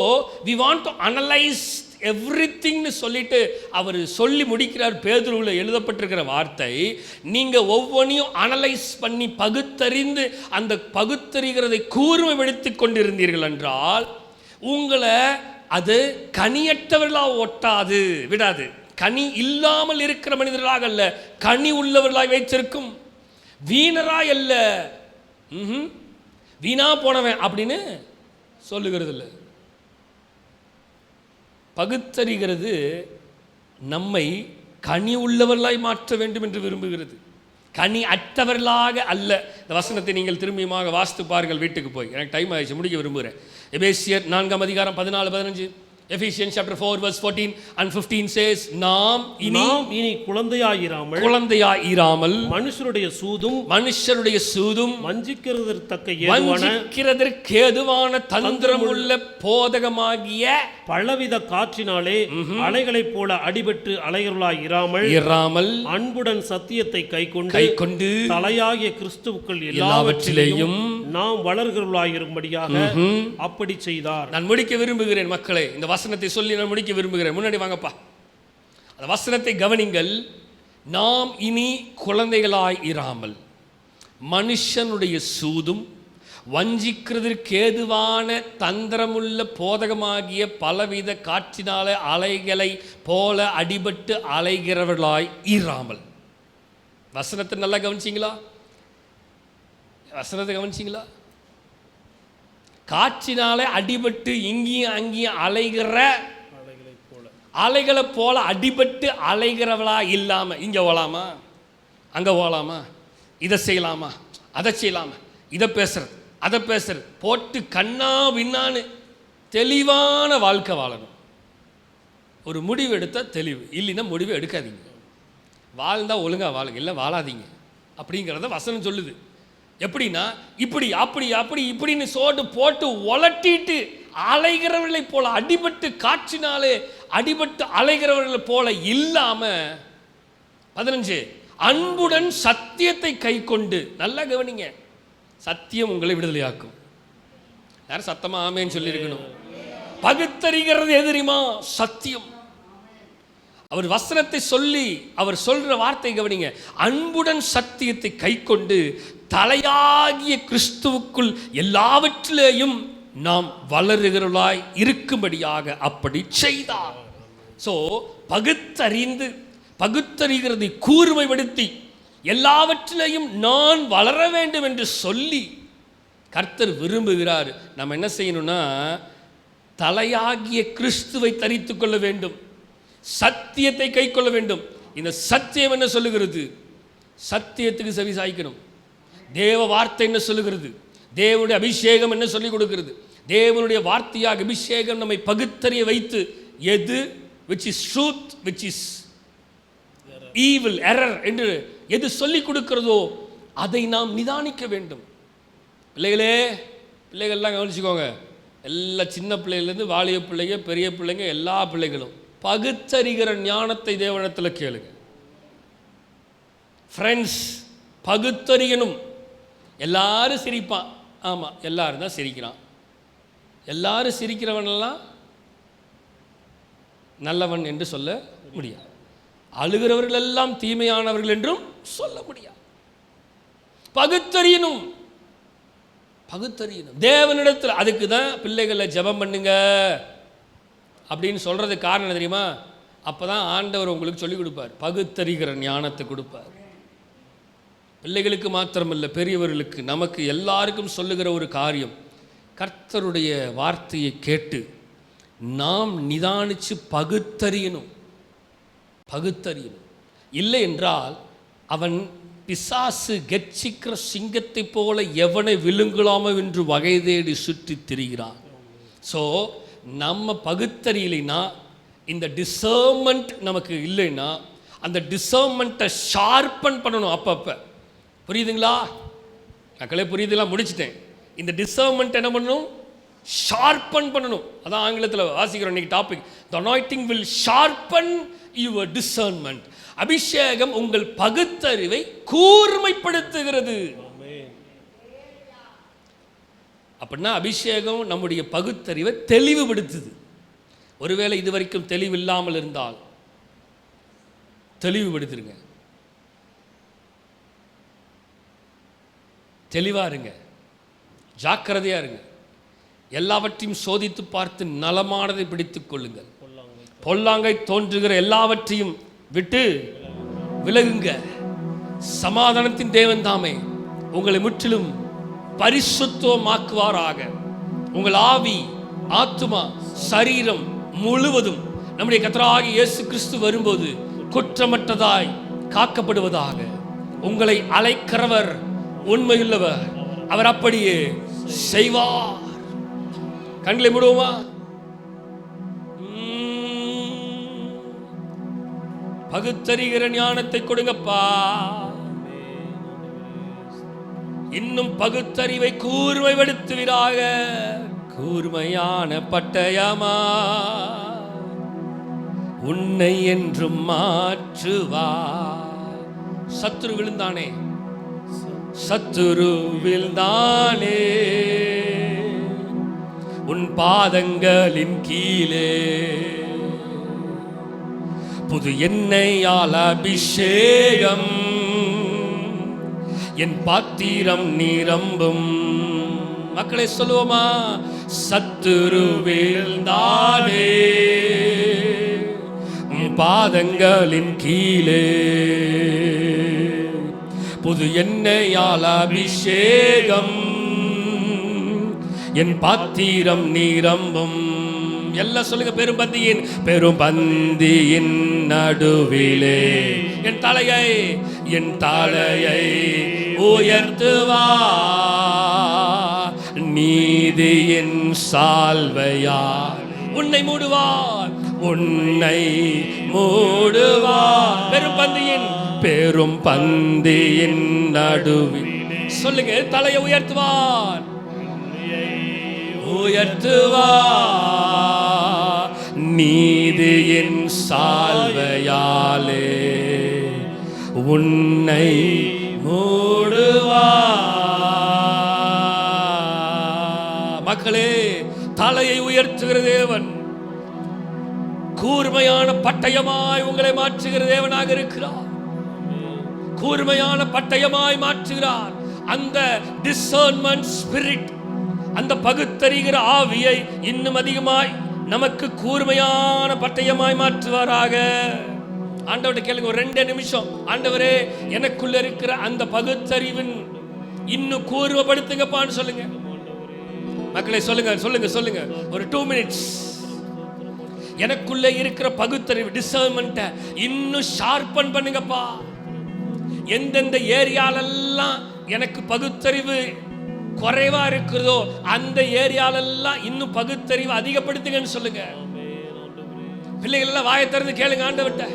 Speaker 1: we want to analyse எவ்ரிதிங்னு சொல்லிட்டு அவர் சொல்லி முடிக்கிறார். பேதுருவில் எழுதப்பட்டிருக்கிற வார்த்தை, நீங்கள் ஒவ்வொன்றையும் அனலைஸ் பண்ணி பகுத்தறிந்து அந்த பகுத்தறிகிறதை கூர்மைப்படுத்தி கொண்டிருந்தீர்கள் என்றால் உங்களை அது கனியற்றவர்களாக ஒட்டாது, விடாது. கனி இல்லாமல் இருக்கிற மனிதர்களாக அல்ல, கனி உள்ளவர்களாக வைத்திருக்கும். வீணராய் அல்ல, வீணா போனவன் அப்படின்னு சொல்லுகிறது இல்லை. பகுத்தறிகிறது நம்மை கனி உள்ளவர்களாய் மாற்ற வேண்டும் என்று விரும்புகிறது, கனி அற்றவர்களாக அல்ல. இந்த வசனத்தை நீங்கள் திரும்பியுமாக வாசித்து பாருங்கள் வீட்டுக்கு போய். எனக்கு டைம் ஆயிடுச்சு, முடிக்க விரும்புகிறேன். எபேசியர் 4:14-15, Ephesians chapter 4 verse 14 and 15 says, நாம் இனி குழந்தையாயிராமல் மனுஷருடைய சூதும் வஞ்சிக்கிறதற்கு ஏதுவான தந்திரமுள்ள போதகமாகிய
Speaker 2: பலவித காற்றினாலே அலைகளைப் போல அடிபட்டு அலைகிறவர்களாயிராமல் அன்புடன் சத்தியத்தை கைக்கொண்டு தலையாகிய கிறிஸ்துவுக்குள் எல்லாவற்றிலேயும் நாம் வளர்கிறவர்களாயிருக்கும்படியாக அப்படி செய்தார்.
Speaker 1: நான் முடிக்க விரும்புகிறேன் மக்களே, இந்த வசனத்தை சொல்லி நான் முடிக்க விரும்புகிறேன். முன்னாடி வாங்கப்பா, அந்த வசனத்தை கவனிங்கள். நாம் இனி குழந்தைகளாய் இராமல் மனுஷனுடைய சூதும் வஞ்சிக்கிறதற்கு ஏதுவான தந்திரமுள்ள போதகமாகிய பலவித காற்றினால அலைகளை போல அடிபட்டு அலைகிறவர்களாய் இராமல். வசனத்தை நல்லா கவனிச்சிங்களா? வசனத்தை கவனிச்சிங்களா? காற்றினாலே அடிபட்டு இங்கேயும் அங்கேயும் அலைகிற அலைகளை போல அடிபட்டு அலைகிறவளா இல்லாம, இங்க போலாமா அங்க போலாமா, இதை செய்யலாமா அதை செய்யலாமா, இதை பேசுறது அதை பேசுறது போட்டு கண்ணா பின்னான்னு தெளிவான வாழ்க்கை வாழணும். ஒரு முடிவு எடுத்தால் தெளிவு, இல்லைன்னா முடிவு எடுக்காதீங்க. வாழ்ந்தால் ஒழுங்காக வாழுங்க, இல்லை வாழாதீங்க அப்படிங்கிறத வசனம் சொல்லுது. எப்படின்னா இப்படி அப்படி அப்படி இப்படின்னு போட்டு ஒலட்டிட்டு அலைகிறவர்களை போல அடிபட்டு காற்றினாலே அடிபட்டு அலைகிறவர்களை போல இல்லாம 15 அன்புடன் சத்தியத்தை கை கொண்டு. நல்லா கவனிங்க, சத்தியம் உங்களை விடுதலையாக்கும். யாரும் சத்தமா ஆமேன்னு சொல்லியிருக்கணும். பகுத்தறிகிறது எதிரிமா சத்தியம். அவர் வசனத்தை சொல்லி அவர் சொல்ற வார்த்தை கவனிங்க, அன்புடன் சத்தியத்தை கை கொண்டு தலையாகிய கிறிஸ்துவுக்குள் எல்லாவற்றிலேயும் நாம் வளருகிறவர்களாய் இருக்கும்படியாக அப்படி செய்தார். ஸோ பகுத்தறிகிறதை கூர்மைப்படுத்தி எல்லாவற்றிலேயும் நான் வளர வேண்டும் என்று சொல்லி கர்த்தர் விரும்புகிறார். நாம் என்ன செய்யணும்னா தலையாகிய கிறிஸ்துவை தரித்து கொள்ள வேண்டும், சத்தியத்தை கை கொள்ள வேண்டும். இந்த சத்தியம் என்ன சொல்லுகிறது? சத்தியத்துக்கு செவி சாய்க்கணும். தேவ வார்த்தை என்ன சொல்லுகிறது? தேவனுடைய அபிஷேகம் என்ன சொல்லிக் கொடுக்கிறது? தேவனுடைய வார்த்தையாக அபிஷேகம் நம்மை பகுத்தறிய வைத்து எது which is truth, which is evil, error என்று எது சொல்லிக் கொடுக்கிறதோ அதை நாம் நிதானிக்க வேண்டும். பிள்ளைகள்லாம் கவனிச்சுக்கோங்க. எல்லா சின்ன பிள்ளைகள்லேருந்து வாலிய பிள்ளைங்க, பெரிய பிள்ளைங்க, எல்லா பிள்ளைகளும் பகுத்தறிகிற ஞானத்தை தேவனிடத்தில் கேளுங்க. ஃப்ரெண்ட்ஸ், பகுத்தறியணும். எல்லாரும் சிரிப்பான், ஆமாம் எல்லாரும் தான் சிரிக்கிறான். எல்லாரும் சிரிக்கிறவனெல்லாம் நல்லவன் என்று சொல்ல முடியாது. அழுகிறவர்கள் எல்லாம் தீமையானவர்கள் என்றும் சொல்ல முடியாது. பகுத்தறியணும். தேவனிடத்தில். அதுக்கு தான் பிள்ளைகளை ஜெபம் பண்ணுங்க அப்படின்னு சொல்றதுக்கு காரணம் தெரியுமா? அப்பதான் ஆண்டவர் உங்களுக்கு சொல்லிக் கொடுப்பார், பகுத்தறிகிற ஞானத்தை கொடுப்பார். பிள்ளைகளுக்கு மாத்திரமல்ல, பெரியவர்களுக்கு, நமக்கு எல்லாருக்கும் சொல்லுகிற ஒரு காரியம், கர்த்தருடைய வார்த்தையை கேட்டு நாம் நிதானித்து பகுத்தறியணும். இல்லை என்றால் அவன் பிசாசு கெச்சிக்கிற சிங்கத்தை போல எவனை விழுங்கலாமோ என்று வகை தேடி சுற்றி திரிகிறான். ஸோ நம்ம பகுத்தறியலைன்னா, இந்த டிசர்மெண்ட் நமக்கு இல்லைன்னா, அந்த டிசர்மெண்ட்டை ஷார்பன் பண்ணணும் அப்பப்போ. புரியுதுங்களா மக்களே? புரியுதுங்களா? முடிச்சிட்டேன். இந்த டிசர்மெண்ட் என்ன பண்ணணும்? ஷார்பன் பண்ணணும். அதான் ஆங்கிலத்தில் வாசிக்கிறோம் இன்னைக்கு topic. The anointing will sharpen your discernment. அபிஷேகம் உங்கள் பகுத்தறிவை கூர்மைப்படுத்துகிறது. அப்படின்னா அபிஷேகம் நம்முடைய பகுத்தறிவை தெளிவுபடுத்துது. ஒருவேளை இதுவரைக்கும் தெளிவில்லாமல் இருந்தால் தெளிவுபடுத்திருங்க, தெளிவா இருங்க, ஜாக்கிரதையா இருங்க. எல்லாவற்றையும் சோதித்து பார்த்து நலமானதை பிடித்துக் கொள்ளுங்கள். பொல்லாங்கை தோன்றுகிற எல்லாவற்றையும் விட்டு விலகுங்க. சமாதானத்தின் தேவன் தாமே உங்களை முற்றிலும் பரிசுத்தமாக்குவாராக. உங்கள் ஆவி, ஆத்துமா, சரீரம் முழுவதும் நம்முடைய கர்த்தராகிய இயேசு கிறிஸ்து வரும்போது குற்றமற்றதாய் காக்கப்படுவதாக. உங்களை அழைக்கிறவர் உண்மையுள்ளவர், அவர் அப்படியே செய்வார். கண்களை மூடுவோமா? பகுத்தறிகிற ஞானத்தை கொடுங்கப்பா. இன்னும் பகுத்தறிவை கூர்மைப்படுத்துவீராக. கூர்மையான பட்டயமா உன்னை என்றும் மாற்றுவா. சத்துரு விழுந்தானே, சத்துரு விழுந்தானே உன் பாதங்களின் கீழே. புது எண்ணெயால் அபிஷேகம் என் பாத்திரம் நிரம்பும். மக்களை சொல்லுவோமா? சத்துரு வீழ்ந்தானே உன் பாதங்களின் கீழே. புது எண்ணெயால் அபிஷேகம் என் பாத்திரம் நிரம்பும். எல்லாம் சொல்லுங்க. பெரும் பந்தியின் நடுவிலே என் தலையை உயர்த்துவா. நீதியின் சால்வையால் உன்னை மூடுவார். பெரும் பந்தியின் நடுவில் சொல்லுங்க. தலையை உயர்த்துவார், நீதியின் சால்வையாலே உன்னை மூடுவா. மக்களே, தலையை உயர்த்துகிற தேவன் கூர்மையான பட்டயமாய் உங்களை மாற்றுகிற தேவனாக இருக்கிறார். கூர்மையான பட்டயமாய் மாற்றுகிறார். அந்த டிசர்ன்மென்ட் ஸ்பிரிட், அந்த பகுத்தறிகிற ஆவியை இன்னும் அதிகமாய் நமக்கு கூர்மையான பட்டயமாய் மாற்றுவாராக. ஆண்டவர்கிட்ட கேளுங்க ஒரு 2 நிமிஷம். ஆண்டவரே, எனக்குள்ள இருக்கிற அந்த பகுத்தறிவின் இன்னும் கூர்மைப்படுத்துங்கப்பான்னு சொல்லுங்க. மக்களை சொல்லுங்க ஒரு 2 மினிட்ஸ். எனக்குள்ள இருக்கிற பகுத்தறிவு, டிசர்ன்மென்ட் இன்னும் ஷார்பன் பண்ணுங்கப்பா. எந்தெந்த ஏரியாலெல்லாம் எனக்கு பகுத்தறிவு குறைவா இருக்கிறதோ அந்த ஏரியாலெல்லாம் இன்னும் பகுத்தறிவு அதிகப்படுத்துங்கன்னு சொல்லுங்க. பிள்ளைகள் எல்லாம் வாயை திறந்து கேளுங்க. ஆண்டவர்கிட்ட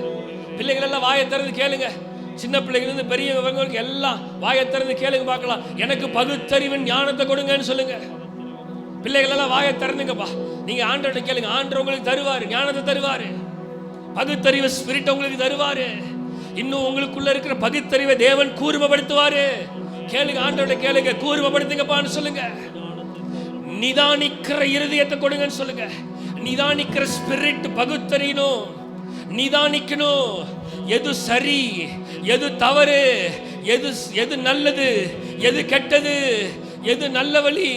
Speaker 1: பிள்ளைகள் எல்லாம் வாயை திறந்து கேளுங்க. சின்ன பிள்ளைகள் பெரியவங்களுக்கு எல்லாம் வாயை திறந்து கேளுங்க பார்க்கலாம். எனக்கு பகுத்தறிவின் ஞானத்தை கொடுங்கன்னு சொல்லுங்க. பிள்ளைகள் எல்லாம் வாயை திறந்துங்கப்பா. நீங்க ஆண்டவர்கிட்ட கேளுங்க. ஆண்டவர் உங்களுக்கு தருவாரு, ஞானத்தை தருவாரு, பகுத்தறிவு ஸ்பிரிட் உங்களுக்கு தருவாரு. இன்னும் உங்களுக்குள்ள இருக்கிற பகுத்தறிவை தேவன் கூர்மைப்படுத்துவாரு. கேளுங்க, ஆண்டவர்கிட்ட கேளுங்க. கூர்மைப்படுத்துங்கப்பான்னு சொல்லுங்க. நிதானிக்கிற இருதயத்தை கொடுங்கன்னு சொல்லுங்க. நிதானிக்கிற ஸ்பிரிட் பகுத்தறியணும், நிதானிக்கணும். எது சரி, எது தவறு, எது நல்லது, எது கெட்டது, எது நல்ல வழி,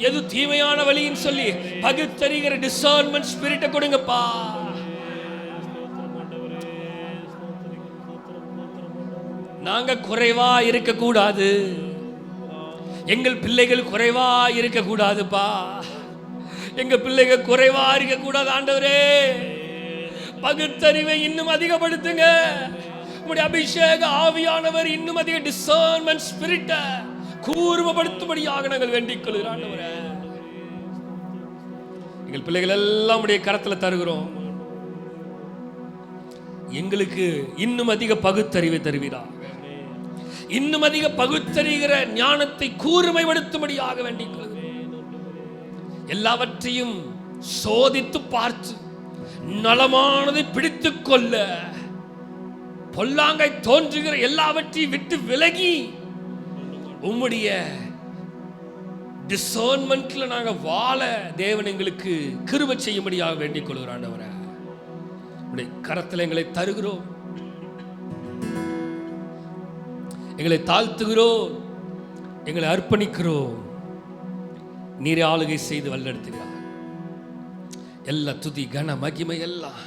Speaker 1: எது தீமையான வழின்னு சொல்லி பகுத்தறிகிற டிசர்ன்மென்ட் ஸ்பிரிட்டை கொடுங்கப்பா. நாங்க குறைவா இருக்க கூடாது, எங்கள் பிள்ளைகள் குறைவா இருக்க கூடாதுப்பா. எங்க பிள்ளைகள் குறைவா இருக்க கூடாது. ஆண்டவரே, பகுத்தறிவை இன்னும் அதிகப்படுத்துங்க. உம்முடைய அபிஷேக ஆவியானவர் இன்னும் அதிக டிசர்ன்மென்ட் ஸ்பிரிட்ட கூர்மைப்படுத்தும்படியாக நாங்கள் வேண்டிக் கொள்கிறோம். ஆண்டவரே, எங்கள் பிள்ளைகள் எல்லாம் உடைய கரத்துல தருகிறோம். எங்களுக்கு இன்னும் அதிக பகுத்தறிவை தருவீரா. இன்னும் அதிக பகுத்தறிகிற ஞானத்தை கூர்மைப்படுத்தும்படியாக வேண்டிக் கொள்கிறோம். எல்லாவற்றையும் சோதித்து பார்த்து நலமானதை பிடித்துக் கொள்ள பொல்லாங்கை தோன்றுகிற எல்லாவற்றையும் விட்டு விலகி உம்முடைய டிசர்ன்மெண்ட்ல நாங்க வாழ தேவன் எங்களுக்கு கிருபை செய்யும்படியாக வேண்டிக் கொள்கிறோம் ஆண்டவரே. உம்முடைய கரத்தில் எங்களை தருகிறோம், எங்களை தாழ்த்துகிறோம், எங்களை அர்ப்பணிக்கிறோம். நீரே ஆளுகை செய்து வல்லெடுத்துகிறார். எல்லா துதி கன மகிமை எல்லாம்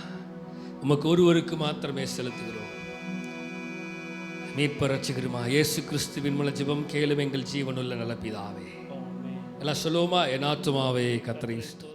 Speaker 1: உமக்கு ஒருவருக்கு மாத்திரமே செலுத்துகிறோம். மீட்பர் ரட்சகருமா இயேசு கிறிஸ்துவின் மூலம் ஜெபம் கேளும் எங்கள் ஜீவனுள்ள நல்ல பிதாவே. எல்லாம் சொல்லுவோமா? என் ஆத்துமாவே கர்த்தரை ஸ்தோத்திரி.